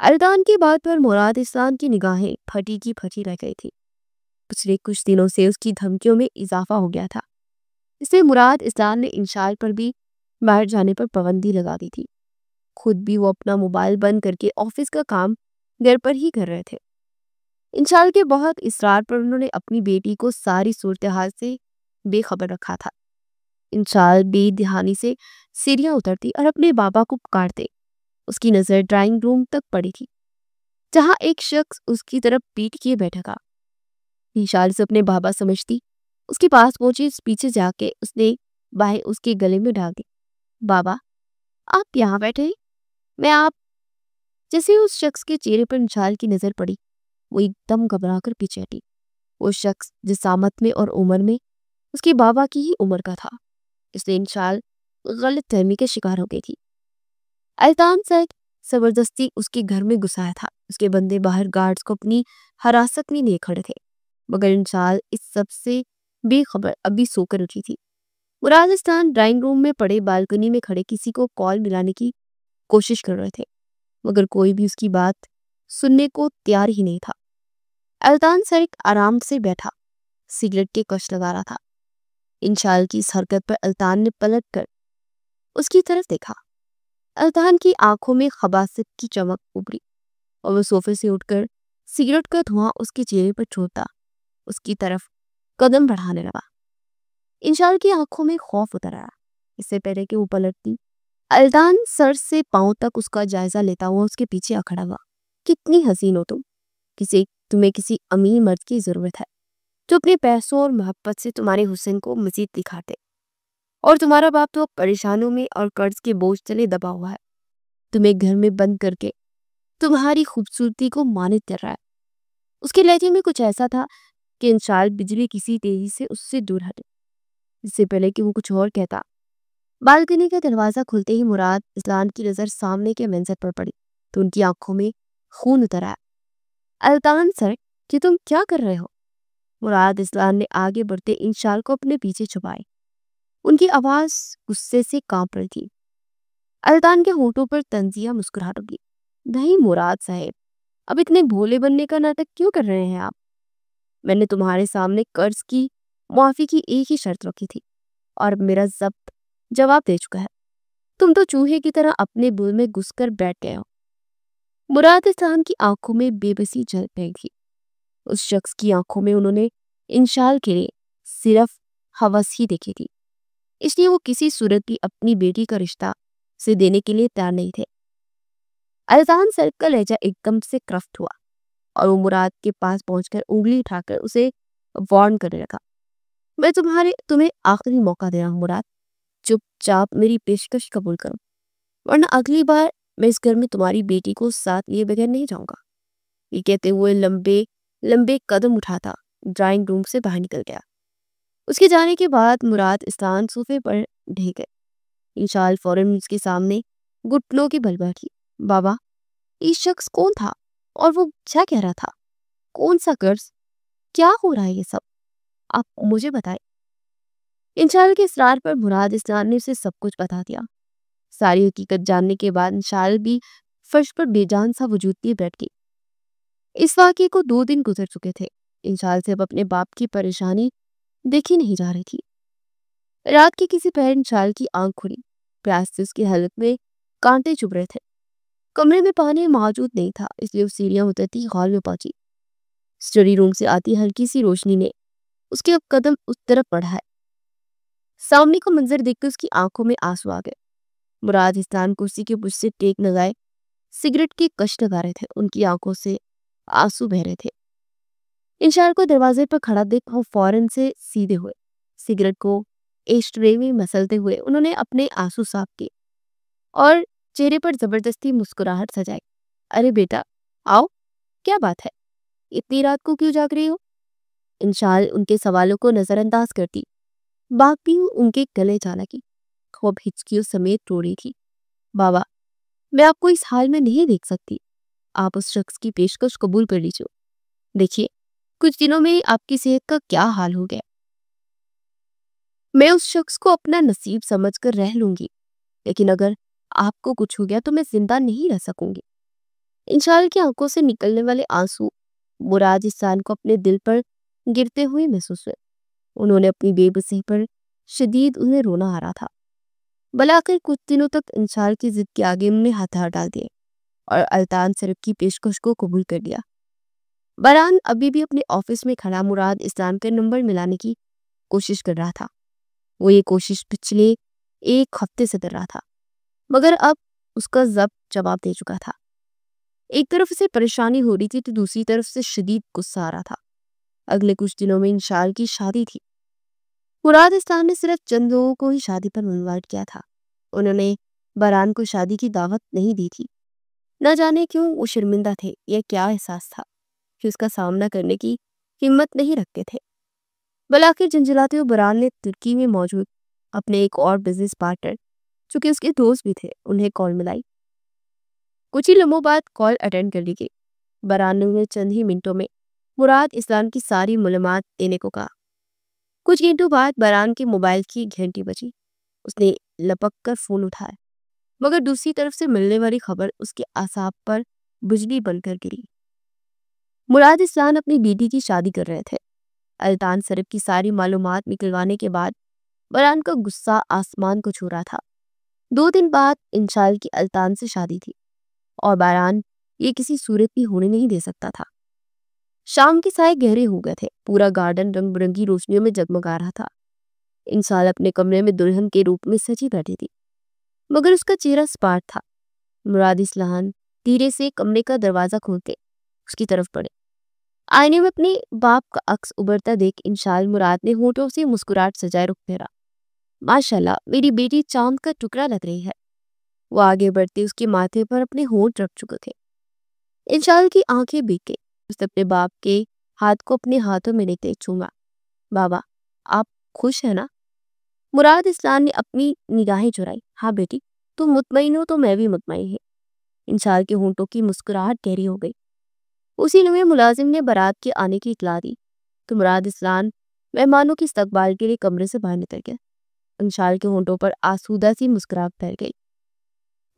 الطان کی بات پر مراد اسلان کی نگاہیں پھٹی کی پھٹی رہ گئی تھی۔ پچھلے کچھ دنوں سے اس کی دھمکیوں میں اضافہ ہو گیا تھا، اس سے مراد اسلان نے انشال پر بھی باہر جانے پر پابندی لگا دی تھی۔ خود بھی وہ اپنا موبائل بند کر کے آفس کا کام گھر پر ہی کر رہے تھے۔ انشال کے بہت اصرار پر انہوں نے اپنی بیٹی کو ساری صورتحال سے بے خبر رکھا تھا۔ انشال بے دہانی سے سیڑھیاں اترتی اور اپنے بابا کو پکارتے اس کی نظر ڈرائنگ روم تک پڑی تھی جہاں ایک شخص اس کی طرف پیٹ کیے بیٹھا تھا۔ انشال سے اپنے بابا سمجھتی اس کے پاس پہنچی، پیچھے جا کے اس نے باہیں اس کے گلے میں ڈال دی۔ بابا آپ یہاں بیٹھے، میں آپ جیسے اس شخص کے چہرے پر انشال کی نظر پڑی وہ ایک دم گھبرا کر پیچھے ہٹی۔ وہ شخص جسامت میں اور عمر میں اس کے بابا کی ہی عمر کا تھا، اس لیے انشال غلط فہمی کے شکار ہو گئی تھی۔ الطان سر زبردستی اس کے گھر میں گھسایا تھا اس کے بندے باہر گارڈز کو اپنی حراست میں لیے کھڑے تھے، مگر انشال اس سب سے بے خبر ابھی سو کر اٹھی تھی۔ مراد اسلان ڈرائنگ روم میں پڑے بالکنی میں کھڑے کسی کو کال ملانے کی کوشش کر رہے تھے، مگر کوئی بھی اس کی بات سننے کو تیار ہی نہیں تھا۔ الطان سرک آرام سے بیٹھا سگریٹ کے کش لگا رہا تھا۔ انشال کی اس حرکت پر الطان نے پلٹ کر اس کی طرف دیکھا۔ الطان کی آنکھوں میں خباثت کی چمک ابھری اور وہ صوفے سے اٹھ کر سگریٹ کا دھواں اس کے چہرے پر چھوڑتا اس کی طرف قدم بڑھانے لگا۔ انشال کی آنکھوں میں خوف اتر آیا۔ اس سے پہلے کہ وہ پلٹتی، الطان سر سے پاؤں تک اس کا جائزہ لیتا ہوا اس کے پیچھے آ کھڑا ہوا۔ کتنی حسین ہو تم، تمہیں کسی امیر مرد کی ضرورت ہے جو اپنے پیسوں اور محبت سے تمہارے حسن کو مزید دکھاتے، اور تمہارا باپ تو اب پریشانوں میں اور قرض کے بوجھ تلے دبا ہوا ہے، تمہیں گھر میں بند کر کے تمہاری خوبصورتی کو مانت کر رہا ہے۔ اس کے لہجے میں کچھ ایسا تھا کہ انشال بجلی کسی تیزی سے اس سے دور ہٹے۔ اس سے پہلے کہ وہ کچھ اور کہتا، بالکنی کا دروازہ کھلتے ہی مراد اسلان کی نظر سامنے کے منظر پر پڑی تو ان کی آنکھوں میں خون اتر آیا۔ الطان سر، کہ تم کیا کر رہے ہو؟ مراد اسلان نے آگے بڑھتے انشال کو اپنے پیچھے چھپائے۔ ان کی آواز غصے سے کانپ رہی تھی۔ الطان کے ہونٹوں پر طنزیہ مسکراہٹ اگلی۔ نہیں مراد صاحب، اب اتنے بھولے بننے کا ناٹک کیوں کر رہے ہیں آپ؟ میں نے تمہارے سامنے قرض کی معافی کی ایک ہی شرط رکھی تھی اور میرا ضبط جواب دے چکا ہے۔ تم تو چوہے کی طرح اپنے بل میں گھس کر بیٹھ گئے ہو۔ مراد اسلان کی آنکھوں میں بے بسی جل گئی تھی۔ اس شخص کی آنکھوں میں انہوں نے انشال کے لیے صرف ہوس ہی دیکھی تھی، اس لیے وہ کسی صورت بھی اپنی بیٹی کا رشتہ سے دینے کے لیے تیار نہیں تھے۔ الطان سر کا لہجہ ایک دم سے کرفٹ ہوا اور وہ مراد کے پاس پہنچ کر انگلی اٹھا کر اسے وارن کرنے لگا۔ میں تمہیں آخری موقع دے رہا ہوں مراد، چپ چاپ میری پیشکش قبول کرو، ورنہ اگلی بار میں اس گھر میں تمہاری بیٹی کو ساتھ لیے بغیر نہیں جاؤں گا۔ یہ کہتے ہوئے لمبے لمبے قدم اٹھاتا ڈرائنگ روم سے باہر نکل گیا۔ اس کے جانے کے بعد مراد اسلان صوفے پر ڈھہ گئے۔ انشال فوراً اس کے سامنے گھٹنوں کی بل بیٹھی۔ بابا، یہ شخص کون تھا اور وہ کیا کہہ رہا تھا؟ کون سا قرض؟ کیا ہو رہا ہے یہ سب؟ آپ مجھے بتائیں۔ انشال کے اصرار پر مراد اسلان نے اسے سب کچھ بتا دیا۔ ساری حقیقت جاننے کے بعد انشال بھی فرش پر بے جان سا وجود لیے بیٹھ گئی۔ اس واقعے کو 2 دن گزر چکے تھے۔ انشال سے اب اپنے باپ کی پریشانی دیکھی نہیں جا رہی تھی۔ رات کے کسی پہر انشال کی آنکھ کھلی، پیاس سے اس کی حلق میں کانٹے چبھ رہے تھے۔ کمرے میں پانی موجود نہیں تھا، اس لیے وہ سیڑھیاں اترتی ہال میں پہنچی۔ اسٹڈی روم سے آتی ہلکی سی روشنی نے اس کے قدم اس طرف بڑھائے۔ سامنے کا منظر دیکھ کر اس کی آنکھوں میں آنسو آ گئے۔ مراد اسلان کرسی کے پشت سے ٹیک لگائے سگریٹ کے کش لگا رہے تھے، ان کی آنکھوں سے آنسو بہ رہے تھے۔ انشال کو دروازے پر کھڑا دیکھ وہ فوراً سے سیدھے ہوئے۔ سگریٹ کو ایش ٹرے میں مسلتے ہوئے انہوں نے اپنے آنسو صاف کیے اور چہرے پر زبردستی مسکراہٹ سجائی۔ ارے بیٹا آؤ، کیا بات ہے، اتنی رات کو کیوں جاگ رہی ہو؟ انشال ان کے سوالوں کو نظر انداز کرتی باقی ان کے گلے جا لگی۔ خوب ہچکیوں سمیت رو رہی تھی۔ بابا، میں آپ کو اس حال میں نہیں دیکھ سکتی، آپ اس شخص کی پیشکش قبول کر لیجیے۔ دیکھیے کچھ دنوں میں آپ کی صحت کا کیا حال ہو گیا، میں اس شخص کو اپنا نصیب سمجھ کر رہ لوں گی، لیکن اگر آپ کو کچھ ہو گیا تو میں زندہ نہیں رہ سکوں گی۔ انشال کی آنکھوں سے نکلنے والے آنسو مراد اسلان کو اپنے دل پر گرتے ہوئے محسوس ہوئے۔ انہوں نے اپنی بے بسی پر شدید انہیں رونا آ رہا تھا۔ بلاخر کچھ دنوں تک انشال کی ضد کے آگے انہوں نے ہتھیار ڈال دیے اور الطان سرک کی پیشکش کو قبول کر لیا۔ بران ابھی بھی اپنے آفس میں کھڑا مراد اسلان کا نمبر ملانے کی کوشش کر رہا تھا۔ وہ یہ کوشش پچھلے 1 ہفتے سے کر رہا تھا، مگر اب اس کا ضبط جواب دے چکا تھا۔ ایک طرف اسے پریشانی ہو رہی تھی تو دوسری طرف سے شدید غصہ آ رہا تھا۔ اگلے کچھ دنوں میں انشال کی شادی تھی۔ مراد اسلان نے صرف چند لوگوں کو ہی شادی پر انوائٹ کیا تھا۔ انہوں نے بران کو شادی کی دعوت نہیں دی تھی۔ نہ جانے کیوں وہ شرمندہ تھے یا کیا احساس تھا کہ اس کا سامنا کرنے کی ہمت نہیں رکھتے تھے۔ بلاخر جھنجھلاتے ہوئے بران نے ترکی میں موجود اپنے ایک اور بزنس پارٹنر جو کہ اس کے دوست بھی تھے انہیں کال ملائی۔ کچھ ہی لمحوں بعد کال اٹینڈ کر لی گئی۔ بران نے چند ہی منٹوں میں مراد اسلام کی ساری معلومات دینے کو کہا۔ کچھ گھنٹوں بعد بران کے موبائل کی گھنٹی بجی۔ اس نے لپک کر فون اٹھایا، مگر دوسری طرف سے ملنے والی خبر اس کے اعصاب پر بجلی بن کر گری۔ مراد اسلام اپنی بیٹی کی شادی کر رہے تھے۔ الطان سرب کی ساری معلومات نکلوانے کے بعد بران کا غصہ آسمان کو چھو رہا تھا۔ 2 دن بعد انشال کی الطان سے شادی تھی اور بران یہ کسی صورت بھی ہونے نہیں دے سکتا تھا۔ شام کے سائے گہرے ہو گئے تھے، پورا گارڈن رنگ برنگی روشنیوں میں جگمگا رہا تھا۔ انشال اپنے کمرے میں دلہن کے روپ میں سجی بیٹھی تھی، مگر اس کا چہرہ سپاٹ تھا۔ مراد اسلام دھیرے سے کمرے کا دروازہ کھولتے اس کی طرف بڑھے۔ آئینے میں اپنے باپ کا عکس ابھرتا دیکھ انشال مراد نے ہونٹوں سے مسکراہٹ سجائے رخ پھیرا۔ ماشاءاللہ، میری بیٹی چاند کا ٹکڑا لگ رہی ہے۔ وہ آگے بڑھتے اس کے ماتھے پر اپنے ہونٹ رکھ چکے تھے۔ انشال کی آنکھیں بھیگ گئی۔ اس نے اپنے باپ کے ہاتھ کو اپنے ہاتھوں میں لیتے چوما۔ بابا، آپ خوش ہیں نا؟ مراد اسلام نے اپنی نگاہیں چرائی۔ ہاں بیٹی، تم مطمئن ہو تو میں بھی مطمئن ہے۔ انشال کے ہونٹوں کی مسکراہٹ گہری ہو گئی۔ اسی لمحے ملازم نے بارات کے آنے کی اطلاع دی تو مراد اسلام مہمانوں کی استقبال کے لیے کمرے سے باہر نکل گیا۔ انشال کے ہونٹوں پر آسودہ سی مسکراہٹ پھیل گئی۔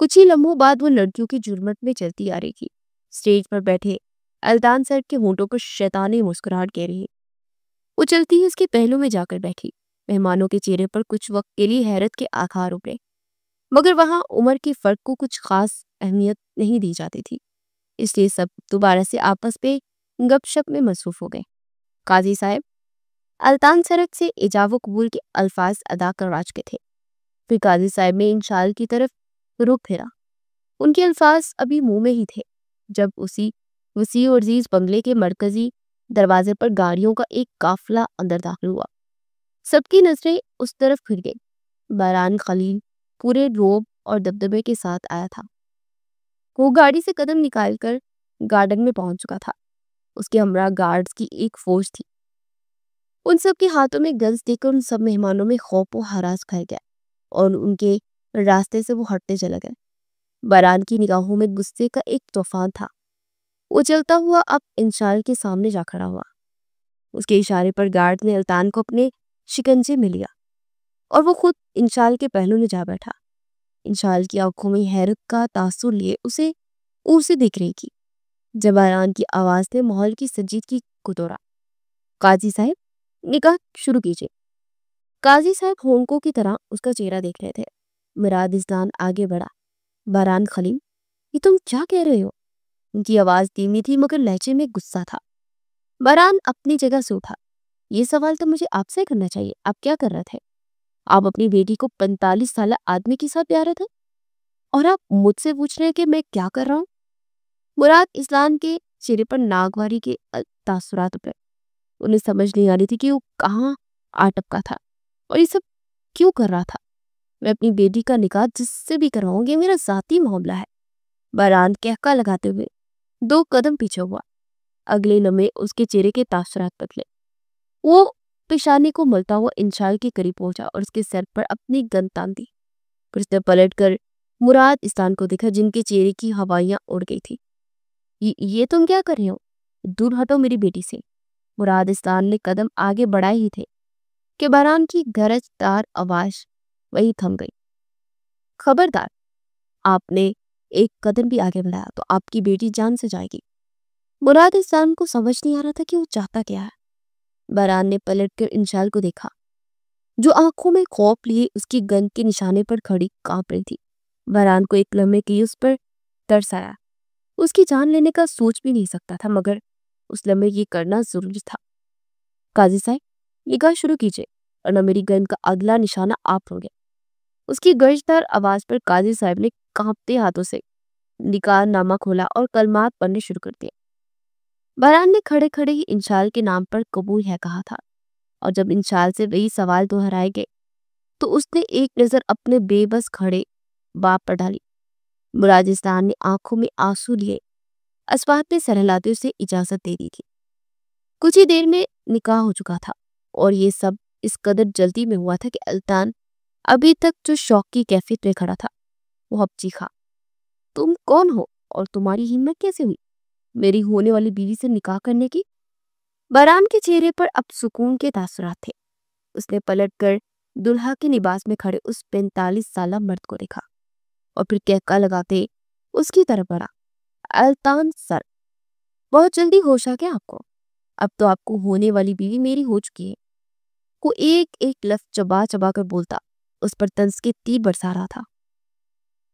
کچھ ہی لمحوں بعد وہ لڑکیوں کی جھرمٹ میں چلتی آ رہی تھی۔ اسٹیج پر بیٹھے الطان سر کے ہونٹوں پر شیطانی مسکراہٹ کہہ رہی۔ وہ چلتی ہی اس کے پہلو میں جا کر بیٹھی۔ مہمانوں کے چہرے پر کچھ وقت کے لیے حیرت کے آثار ابھرے، مگر وہاں عمر کے فرق کو کچھ خاص اہمیت نہیں دی جاتی تھی، اس لیے سب دوبارہ سے آپس پہ گپ شپ میں مصروف ہو گئے۔ قاضی صاحب الطان سرک سے ایجاب و قبول کے الفاظ ادا کروا چکے تھے۔ پھر قاضی صاحب نے انشال کی طرف رخ پھیرا۔ ان کے الفاظ ابھی منہ میں ہی تھے جب اسی وسیع اور عزیز بنگلے کے مرکزی دروازے پر گاڑیوں کا ایک قافلہ اندر داخل ہوا۔ سب کی نظریں اس طرف پھر گئی۔ بران خلیل پورے روب اور دبدبے کے ساتھ آیا تھا۔ وہ گاڑی سے قدم نکال کر گارڈن میں پہنچ چکا تھا۔ اس کے ہمراہ گارڈز کی ایک فوج تھی۔ ان سب کے ہاتھوں میں گنز دیکھ کر ان سب مہمانوں میں خوف و ہراس پھیل گیا اور ان کے راستے سے وہ ہٹتے چلے گئے۔ بران کی نگاہوں میں غصے کا ایک طوفان تھا۔ وہ چلتا ہوا اب انشال کے سامنے جا کھڑا ہوا۔ اس کے اشارے پر گارڈ نے الطان کو اپنے شکنجے میں لیا اور وہ خود انشال کے پہلو میں جا بیٹھا۔ انشال کی آنکھوں میں حیرت کا تاثر لیے اسے اور سے دیکھ رہی تھی۔ جب بران کی آواز نے ماحول کی سنجیدگی کو توڑا۔ قاضی صاحب نکاح شروع کیجیے۔ قاضی صاحب ہونکوں کی طرح اس کا چہرہ دیکھ رہے تھے۔ مراد اسلام آگے بڑھا۔ بران خلیل، یہ تم کیا کہہ رہے ہو؟ ان کی آواز دھیمی تھی مگر لہجے میں غصہ تھا۔ بران اپنی جگہ سے اٹھا۔ یہ سوال تو مجھے آپ سے کرنا چاہیے، آپ کیا کر رہے تھے؟ آپ اپنی بیٹی کو 45 سالہ آدمی کے ساتھ پیارے تھے اور آپ مجھ سے پوچھ رہے ہیں کہ میں کیا کر رہا ہوں؟ مراد اسلام کے چہرے پر ناگواری کے تاثرات ابھرے۔ انہیں سمجھ نہیں آ رہی تھی کہ وہ کہاں آ ٹپکا تھا اور یہ سب کیوں کر رہا تھا۔ میں اپنی بیٹی کا نکاح جس سے بھی کرواؤں گی، میرا ذاتی معاملہ ہے۔ بران کہکا لگاتے ہوئے 2 قدم پیچھے ہوا۔ اگلے لمحے اس کے چہرے کے تاثرات بدلے۔ وہ پیشانی کو ملتا ہوا انشال کے قریب پہنچا اور اس کے سر پر اپنی گن تان دی۔ پھر اس نے پلٹ کر مراد اسلام کو دیکھا جن کے چہرے کی ہوائیاں اڑ گئی تھی۔ یہ تم کیا کر رہے ہو؟ دور ہٹو میری بیٹی سے۔ مراد اسلام نے قدم آگے بڑھائے ہی تھے کہ بران کی گرج دار آواز وہی تھم گئی۔ خبردار، آپ نے ایک قدم بھی آگے بڑھایا تو آپ کی بیٹی جان سے جائے گی۔ مراد اسلام کو سمجھ نہیں آ رہا تھا کہ وہ چاہتا کیا ہے۔ بران نے پلٹ کر انشال کو دیکھا جو آنکھوں میں خوف لیے اس کی گن کے نشانے پر کھڑی کانپ رہی تھی۔ بران کو ایک لمحے کے لیے اس پر ترس آیا۔ اس کی جان لینے کا سوچ بھی نہیں سکتا تھا مگر اس لمحے یہ کرنا ضروری تھا۔ قاضی صاحب نکاح شروع کیجیے ورنہ میری گن کا اگلا نشانہ آپ ہوں گے۔ اس کی گرجدار آواز پر قاضی صاحب نے کانپتے ہاتھوں سے نکاح نامہ کھولا اور کلمات پڑھنے شروع کر دیے۔ بران نے کھڑے کھڑے ہی انشال کے نام پر قبول ہے کہا تھا اور جب انشال سے وہی سوال دہرائے گئے تو اس نے ایک نظر اپنے بے بس کھڑے باپ پر ڈالی۔ مراد اسلام نے آنکھوں میں آنسو لیے اسباب میں سر ہلاتے اسے اجازت دے دی تھی۔ کچھ ہی دیر میں نکاح ہو چکا تھا اور یہ سب اس قدر جلدی میں ہوا تھا کہ الطان ابھی تک جو شوق کی کیفیت میں کھڑا تھا وہ اب چیخا، تم کون ہو اور تمہاری ہمت کیسے ہوئی؟ میری ہونے والی بیوی سے نکاح کرنے کی؟ باران کے چہرے پر اب سکون کے تاثرات تھے۔ اس نے پلٹ کر دلہا کے لباس میں کھڑے اس 45 سالہ مرد کو دیکھا اور پھر کہکا لگاتے اس کی طرف بڑھا، الطان سر، بہت جلدی ہوش آ گیا آپ کو؟ اب تو آپ کو ہونے والی بیوی میری ہو چکی ہے۔ وہ ایک ایک لفظ چبا چبا کر بولتا، اس پر طنز کے تیر برسا رہا تھا۔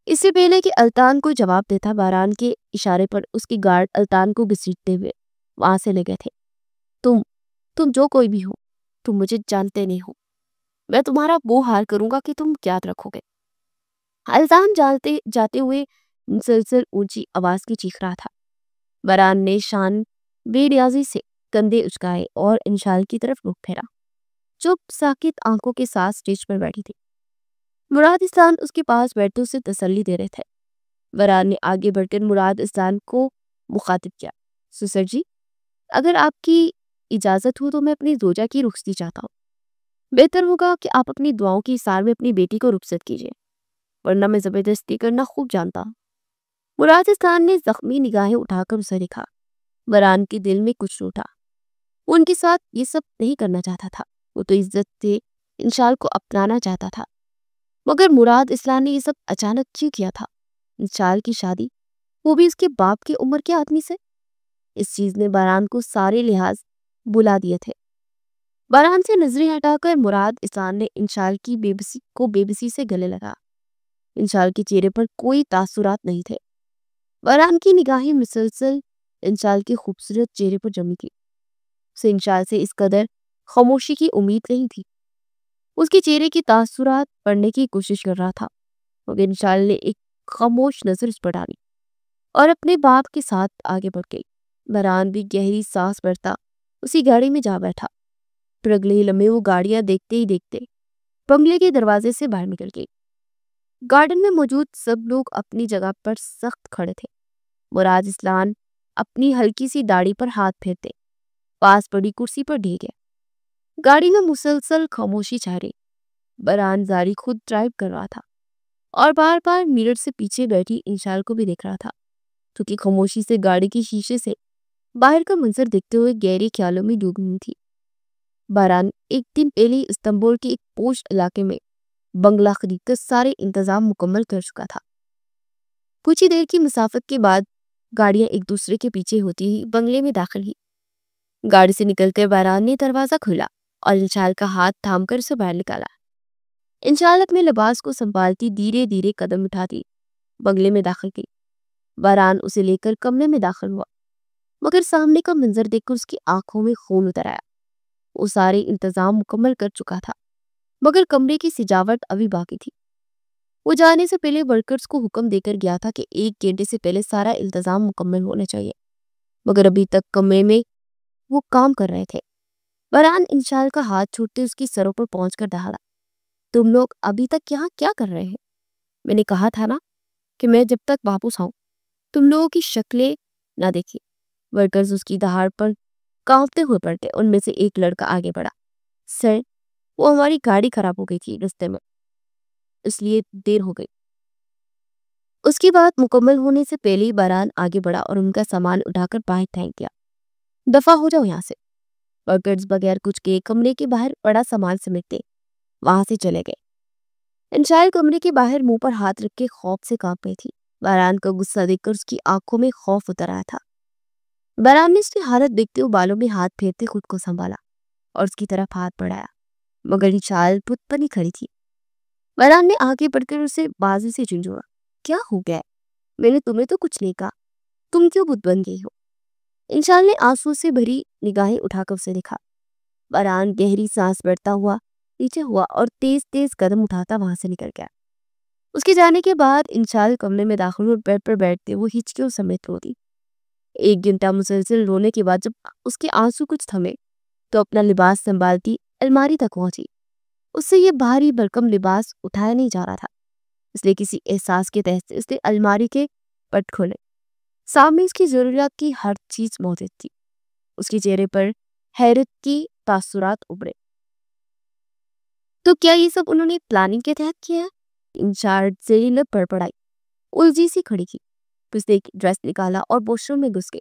اس سے پہلے کہ الطان کو جواب دیتا، باران کے اشارے پر اس کی گارڈ الطان کو گھسیٹتے ہوئے وہاں سے لے گئے تھے۔ تم جو کوئی بھی ہو، تم مجھے جانتے نہیں ہو، میں تمہارا وہ حال کروں گا کہ تم یاد رکھو گے۔ الطان جاتے ہوئے مسلسل اونچی آواز کی چیخ رہا تھا۔ باران نے شان بے نیازی سے کندھے اچکائے اور انشال کی طرف رخ پھیرا، چپ ساکت آنکھوں کے ساتھ سٹیج پر بیٹھی تھی۔ مراد اسلام اس کے پاس بیٹھے اسے تسلی دے رہے تھے۔ باران نے آگے بڑھ کر مراد اسلام کو مخاطب کیا، سسر جی، اگر آپ کی اجازت ہو تو میں اپنی زوجہ کی رخصتی چاہتا ہوں۔ بہتر ہوگا کہ آپ اپنی دعاؤں کی اثار میں اپنی بیٹی کو رخصت کیجیے، ورنہ میں زبردستی کرنا خوب جانتا ہوں۔ مراد اسلام نے زخمی نگاہیں اٹھا کر اسے دیکھا۔ باران کے دل میں کچھ روٹا۔ وہ ان کے ساتھ یہ سب نہیں کرنا چاہتا تھا، وہ تو عزت سے انشال کو اپنانا چاہتا تھا۔ مگر مراد اسلام نے یہ سب اچانک کیوں کیا تھا؟ انشال کی شادی، وہ بھی اس کے باپ کی عمر کے آدمی سے؟ اس چیز نے باران کو سارے لحاظ بلا دیے تھے۔ باران سے نظریں ہٹا کر مراد اسلام نے انشال کی بے بسی سے گلے لگا۔ انشال کے چہرے پر کوئی تاثرات نہیں تھے۔ باران کی نگاہیں مسلسل انشال کے خوبصورت چہرے پر جمی تھی۔ اسے انشال سے اس قدر خاموشی کی امید نہیں تھی۔ اس کے چہرے کی تاثرات پڑھنے کی کوشش کر رہا تھا، مگر انشال نے ایک خاموش نظر اس پر ڈالی اور اپنے باپ کے ساتھ آگے بڑھ گئی۔ باران بھی گہری سانس بھرتا اسی گاڑی میں جا بیٹھا۔ پھر اگلے ہی لمحے وہ گاڑیاں دیکھتے ہی دیکھتے بنگلے کے دروازے سے باہر نکل گئی۔ گارڈن میں موجود سب لوگ اپنی جگہ پر سخت کھڑے تھے۔ مراد اسلام اپنی ہلکی سی داڑھی پر ہاتھ پھیرتے پاس پڑی کرسی پر ڈھے گیا۔ گاڑی میں مسلسل خاموشی چھا رہی۔ باران زاری خود ڈرائیو کر رہا تھا اور بار بار میرر سے پیچھے بیٹھی انشال کو بھی دیکھ رہا تھا، کیونکہ خاموشی سے گاڑی کی شیشے سے باہر کا منظر دیکھتے ہوئے گہرے خیالوں میں ڈوبی ہوئی تھی۔ باران ایک دن پہلے استنبول کے ایک پوش علاقے میں بنگلہ خرید کر سارے انتظام مکمل کر چکا تھا۔ کچھ ہی دیر کی مسافت کے بعد گاڑیاں ایک دوسرے کے پیچھے ہوتی ہی بنگلے میں داخل ہوئی۔ گاڑی سے نکل کر باران نے دروازہ کھولا اور انشال کا ہاتھ تھام کر اسے باہر نکالا۔ انشال اپنے لباس کو سنبھالتی دھیرے دھیرے قدم اٹھاتی بنگلے میں داخل گئی۔ باران اسے لے کر کمرے میں داخل ہوا، مگر سامنے کا منظر دیکھ کر اس کی آنکھوں میں خون اتر آیا۔ وہ سارے انتظام مکمل کر چکا تھا، مگر کمرے کی سجاوٹ ابھی باقی تھی۔ وہ جانے سے پہلے ورکرز کو حکم دے کر گیا تھا کہ 1 گھنٹے سے پہلے سارا انتظام مکمل ہونا چاہیے، مگر ابھی تک کمرے میں وہ کام کر رہے تھے۔ باران انشال کا ہاتھ چھوڑتے اس کی سروں پر پہنچ کر دہاڑا، تم لوگ ابھی تک یہاں کیا کر رہے ہیں؟ میں نے کہا تھا نا کہ میں جب تک واپس آؤں تم لوگوں کی شکلیں نہ دیکھی۔ ورکرز اس کی دہاڑ پر کانپتے ہوئے پڑتے۔ ان میں سے ایک لڑکا آگے بڑھا، سر، وہ ہماری گاڑی خراب ہو گئی تھی رستے میں، اس لیے دیر ہو گئی۔ اس کی بات مکمل ہونے سے پہلے ہی باران آگے بڑھا اور ان کا سامان اٹھا کر باہر پھینک دیا۔ دفع ہو جاؤ یہاں سے۔ ورکرز بغیر کچھ کے کمرے کے باہر بڑا سامان سمیٹتے وہاں سے چلے گئے۔ انشال کمرے کے باہر منہ پر ہاتھ رکھ کے خوف سے کانپ رہی تھی۔ باران کا غصہ دیکھ کر اس کی آنکھوں میں خوف اتر آیا تھا۔ باران نے اس کی حالت دیکھتے ہوئے بالوں میں ہاتھ پھیرتے خود کو سنبھالا اور اس کی طرف ہاتھ بڑھایا، مگر انشال بت بنی کھڑی تھی۔ باران نے آگے بڑھ کر اسے بازو سے جھنجھوڑا، کیا ہو گیا؟ میں نے تمہیں تو کچھ نہیں کہا، تم کیوں بت بن گئی ہو؟ انشال نے آنسو سے بھری نگاہیں اٹھا کر اسے دیکھا۔ باران گہری سانس بھرتا ہوا نیچے ہوا اور تیز تیز قدم اٹھاتا وہاں سے نکل گیا۔ اس کے جانے کے بعد انشال کمرے میں داخل ہوئے بیڈ پر بیٹھتے وہ ہچکیوں سمیت روتی۔ 1 گھنٹہ مسلسل رونے کے بعد جب اس کے آنسو کچھ تھمے تو اپنا لباس سنبھالتی الماری تک پہنچی۔ اس سے یہ بھاری بھرکم لباس اٹھایا نہیں جا رہا تھا، اس لیے کسی احساس کے تحت اس نے الماری کے پٹ کھولے۔ سامنے اس کی ضروریات کی ہر چیز موجود تھی۔ اس کے چہرے پر حیرت کی تاثرات ابھرے۔ تو کیا یہ سب انہوں نے پلاننگ کے تحت کیا ہے؟ انشال زیر لب پڑپڑائی، الجھی سی کھڑی کی۔ پھر اس نے ایک ڈریس نکالا اور واش روم میں گھس گئی۔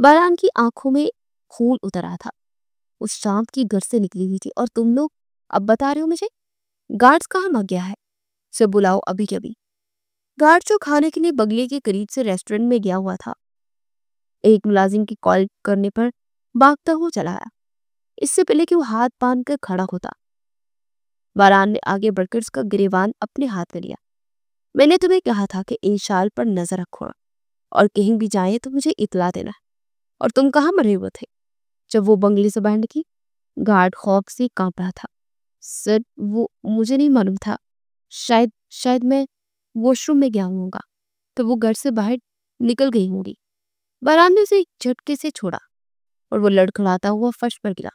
باران کی آنکھوں میں خون اتر آیا تھا. اس شام کی گھر سے نکلی ہوئی تھی اور تم لوگ اب بتا رہے ہو مجھے؟ گارڈز کہاں بھاگ گیا ہے؟ اسے بلاؤ ابھی کے ابھی. گارڈ جو کھانے کے لیے بگلے کے قریب سے ریسٹورنٹ میں گیا ہوا تھا ایک ملازم کی کال کرنے پر بھاگتا ہوا چلا آیا اس سے پہلے کہ وہ ہاتھ باندھ کر کھڑا ہوتا. باران نے آگے بڑھ کر اس کا گریبان اپنے ہاتھ میں لیا. میں نے تمہیں کہا تھا کہ انشال پر نظر رکھو اور کہیں بھی جائیں تو مجھے اطلاع دینا. اور تم کہاں مرے ہوئے تھے جب وہ بنگلے سے باہر نکلی؟ گارڈ خوف سے کانپ رہا تھا. سر وہ مجھے نہیں معلوم تھا. شاید میں واش روم میں گیا ہوں گا تو وہ گھر سے باہر نکل گئی ہوں گی. باران نے اسے ایک جھٹکے سے چھوڑا اور وہ لڑکھڑاتا ہوا فرش پر گرا.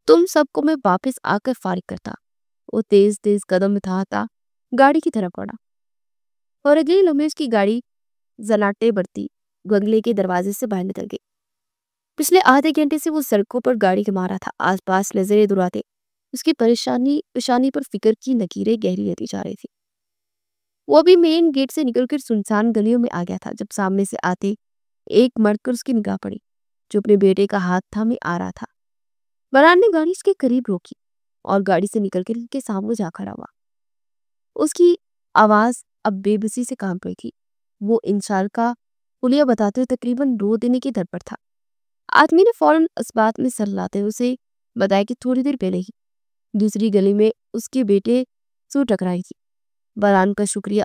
تم سب کو میں واپس آ کر فارغ کرتا. وہ تیز تیز قدم اٹھاتا گاڑی کی طرف بڑھا اور اگلے لمحے اس کی گاڑی زناٹے بڑھتی بنگلے کے دروازے سے باہر نکل گئی. پچھلے آدھے گھنٹے سے وہ سڑکوں پر گاڑی کما رہا تھا. آس پاس نظریں دوڑاتے اس کی پریشانی پر فکر کی لکیریں گہری رہتی جا رہی تھی. وہ ابھی مین گیٹ سے نکل کر سنسان گلیوں میں آ گیا تھا جب سامنے سے آتے ایک مرد پر اس کی نگاہ پڑی جو اپنے بیٹے کا ہاتھ تھامے آ رہا تھا. باران نے گاڑی اس کے قریب روکی اور گاڑی سے نکل کر ان کے سامنے جا کھڑا ہوا. اس کی آواز اب بے بسی سے کانپ رہی تھی. وہ انشال کا حلیہ بتاتے ہوئے تقریباً رو دینے کی در پر تھا. آدمی نے فوراً اس بات میں سر لاتے ہوئے اسے بتایا کہ تھوڑی دیر پہلے ہی دوسری گلی میں اس کے بیٹے سو ٹکرائی تھی. باران ان کا شکریہ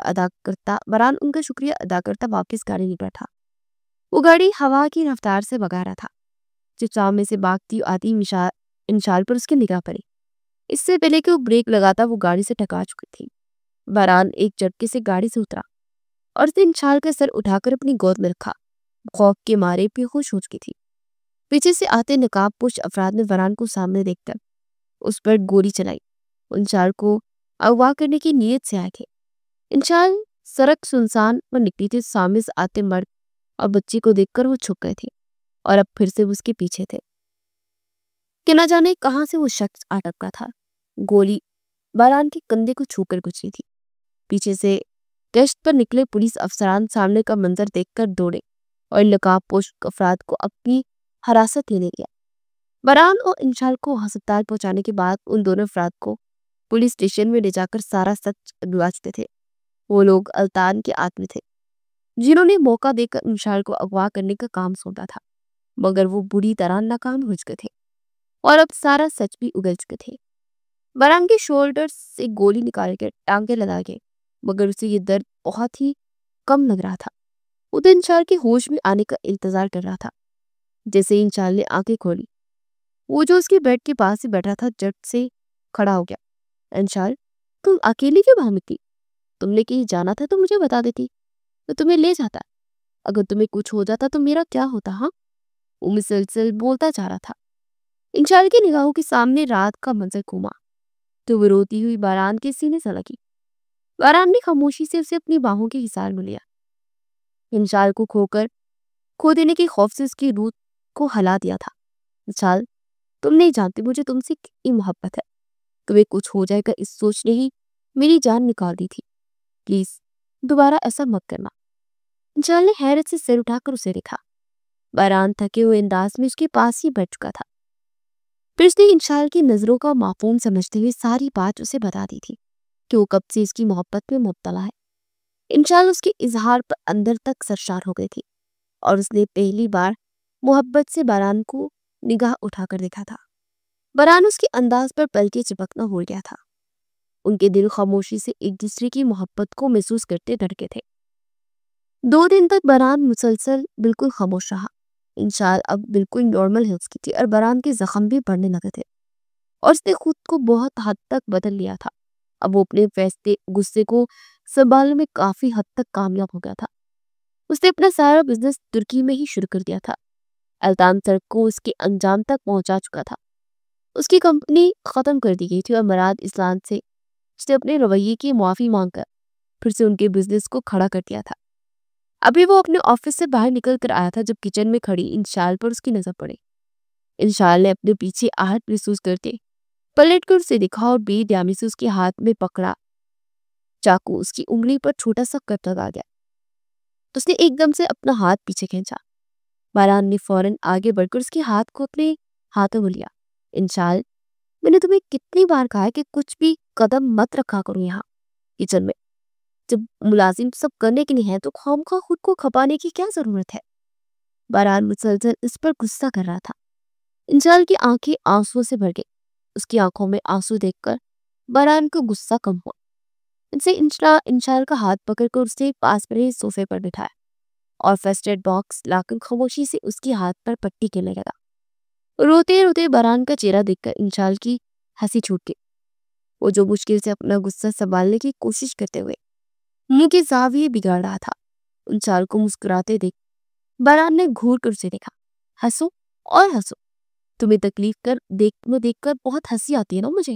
ادا کرتا واپس گاڑی میں بیٹھا. وہ گاڑی ہوا کی رفتار سے بگا رہا تھا جب سامنے سے بھاگتی آتی انشال پر اس کی نگاہ پڑی. اس سے پہلے کہ وہ بریک لگاتا وہ گاڑی سے ٹکرا چکی تھی. باران ایک جھٹکے سے گاڑی سے اترا اور اس نے انشال کا سر اٹھا کر اپنی گود میں رکھا. خوف کے مارے بے ہوش ہو چکی تھی. پیچھے سے آتے نقاب پوش افراد نے باران کو سامنے دیکھ کر اس پر گولی چلائی. انشال کو اغوا کرنے کی نیت سے آئے تھے. انشال سڑک سنسان پر نکلی تھی. سامنے سے آتے مرد اور بچی کو دیکھ کر وہ چھپ گئے تھے اور اب پھر سے اس کے پیچھے تھے کہ نہ جانے کہاں سے وہ شخص آ ٹپکا تھا. گولی باران کے کندھے کو چھو کر گزری تھی. پیچھے سے گشت پر نکلے پولیس افسران سامنے کا منظر دیکھ کر دوڑے اور نقاب پوش افراد کو اپنی حراست لینے گیا. باران اور انشال کو ہسپتال پہنچانے کے بعد ان دونوں افراد کو پولیس اسٹیشن میں لے جا کر سارا سچ گواچتے تھے. وہ لوگ التان کے آدمی تھے جنہوں نے موقع دے کر انشال کو اغوا کرنے کا کام سونپا تھا مگر وہ بری طرح ناکام ہو چکے تھے اور اب سارا سچ بھی اگل چکے تھے. باران کے شولڈر سے گولی نکال کے ٹانگے لگا گئے مگر اسے یہ درد بہت ہی کم لگ رہا تھا. وہ تو انشال کے ہوش میں آنے کا انتظار کر رہا تھا. جیسے انشال نے آنکھیں کھولی وہ جو اس کے بیڈ کے پاس ہی بیٹھا تھا جٹ سے کھڑا ہو گیا. انشال تم اکیلی کیوں باہر نکلی؟ تم نے کہیں جانا تھا تو مجھے بتا دیتی تو تمہیں لے جاتا. اگر تمہیں کچھ ہو جاتا تو میرا کیا ہوتا؟ ہاں وہ مسلسل بولتا جا رہا تھا. انشال کی نگاہوں کے سامنے رات کا منظر گھوما تو وہ روتی ہوئی باران کے سینے سے لگی. باران نے خاموشی سے اسے اپنی باہوں کے حصار میں لیا. انشال کو کھو دینے کے خوف سے اس کی روح کو ہلا دیا تھا. انشال تم نہیں جانتے مجھے تم سے کتنی محبت ہے. تمہیں کچھ ہو جائے گا اس سوچ نے ہی میری جان نکال دی تھی. پلیز دوبارہ ایسا مت کرنا. انشال نے حیرت سے سر اٹھا کر اسے دیکھا. باران تھکے ہوئے انداز میں اس کے پاس ہی بیٹھ چکا تھا. پھر اس نے انشال کی نظروں کا مفہوم سمجھتے ہوئے ساری بات اسے بتا دی تھی کہ وہ کب سے اس کی محبت میں مبتلا ہے. انشال اس کے اظہار پر اندر تک سرشار ہو گئی تھی اور اس نے پہلی بار محبت سے باران کو نگاہ اٹھا کر دیکھا تھا. باران اس کے انداز پر پل کے چپکنا ہو گیا تھا. ان کے دل خاموشی سے ایک دوسرے کی محبت کو محسوس کرتے دھڑکے تھے. 2 دن تک باران مسلسل بالکل خاموش رہا. انشال اب بالکل نارمل ہلس کی تھی اور باران کے زخم بھی بڑھنے لگے تھے اور اس نے خود کو بہت حد تک بدل لیا تھا. اب وہ اپنے غصے کو سنبھالنے میں کافی حد تک کامیاب ہو گیا تھا. اس نے اپنا سارا بزنس ترکی میں ہی شروع کر دیا تھا. التان سڑک کو اس کے انجام تک پہنچا چکا تھا. اس کی کمپنی ختم کر دی گئی تھی اور مراد اسلام سے اس نے اپنے رویے کی معافی مانگ کر پھر سے ان کے بزنس کو کھڑا کر دیا تھا. ابھی وہ اپنے آفس سے باہر نکل کر آیا تھا جب کچن میں کھڑی انشال پر اس کی نظر پڑی. انشال نے اپنے پیچھے آہٹ محسوس کرتے پلٹ کر اسے دکھا اور بے دھیانی سے اس کے ہاتھ میں پکڑا چاقو اس کی انگلی پر چھوٹا سا کٹ لگا گیا تو اس نے ایک دم سے اپنا ہاتھ پیچھے کھینچا. باران نے فوراً آگے بڑھ کر اس کے ہاتھ کو اپنے ہاتھوں میں لیا. انشال، میں نے تمہیں کتنی بار کہا ہے کہ کچھ بھی قدم مت رکھا کرو یہاں کچن میں. جب ملازم سب کرنے کے لیے ہیں تو خواہ خود کو کھپانے کی کیا ضرورت ہے؟ باران مسلسل اس پر غصہ کر رہا تھا. انشال کی آنکھیں آنسو سے بھر گئی. اس کی آنکھوں میں آنسو دیکھ کر باران کو غصہ کم ہوا. انشال کا ہاتھ پکڑ کر اسے پاس میں صوفے پر بٹھایا اور فرسٹ ایڈ باکس لا کر خاموشی سے اس کے ہاتھ پر پٹی کرنے لگا. روتے روتے باران کا چہرہ دیکھ کر انشال کی ہنسی چھوٹ گئی. وہ جو مشکل سے اپنا غصہ سنبھالنے کی کوشش کرتے ہوئے منہ کے زاویے بگاڑ رہا تھا. انشال کو مسکراتے دیکھ باران نے گھور کر اسے دیکھا. ہنسو اور ہنسو، تمہیں تکلیف دیکھ کر بہت ہنسی آتی ہے نا مجھے.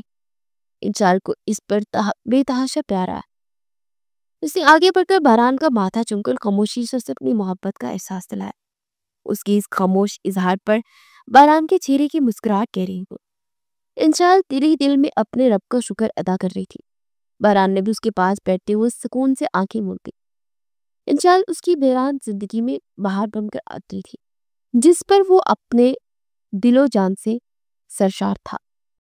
انشال کو اس پر بے تحاشا پیار آیا. اس نے آگے بڑھ کر باران کا ماتھا چوم کر خاموشی سے اسے اپنی محبت کا احساس دلایا. اس کی اس خاموش اظہار پر باران کے چہرے کی مسکراہٹ کہہ رہی ہوں. انشال تیرے دل میں اپنے رب کا شکر ادا کر رہی تھی. باران نے بھی اس کے پاس بیٹھتے ہوئے سکون سے آنکھیں موند لی. انشال اس کی بیران زندگی میں بہار بن کر آتی تھی جس پر وہ اپنے دل و جان سے سرشار تھا.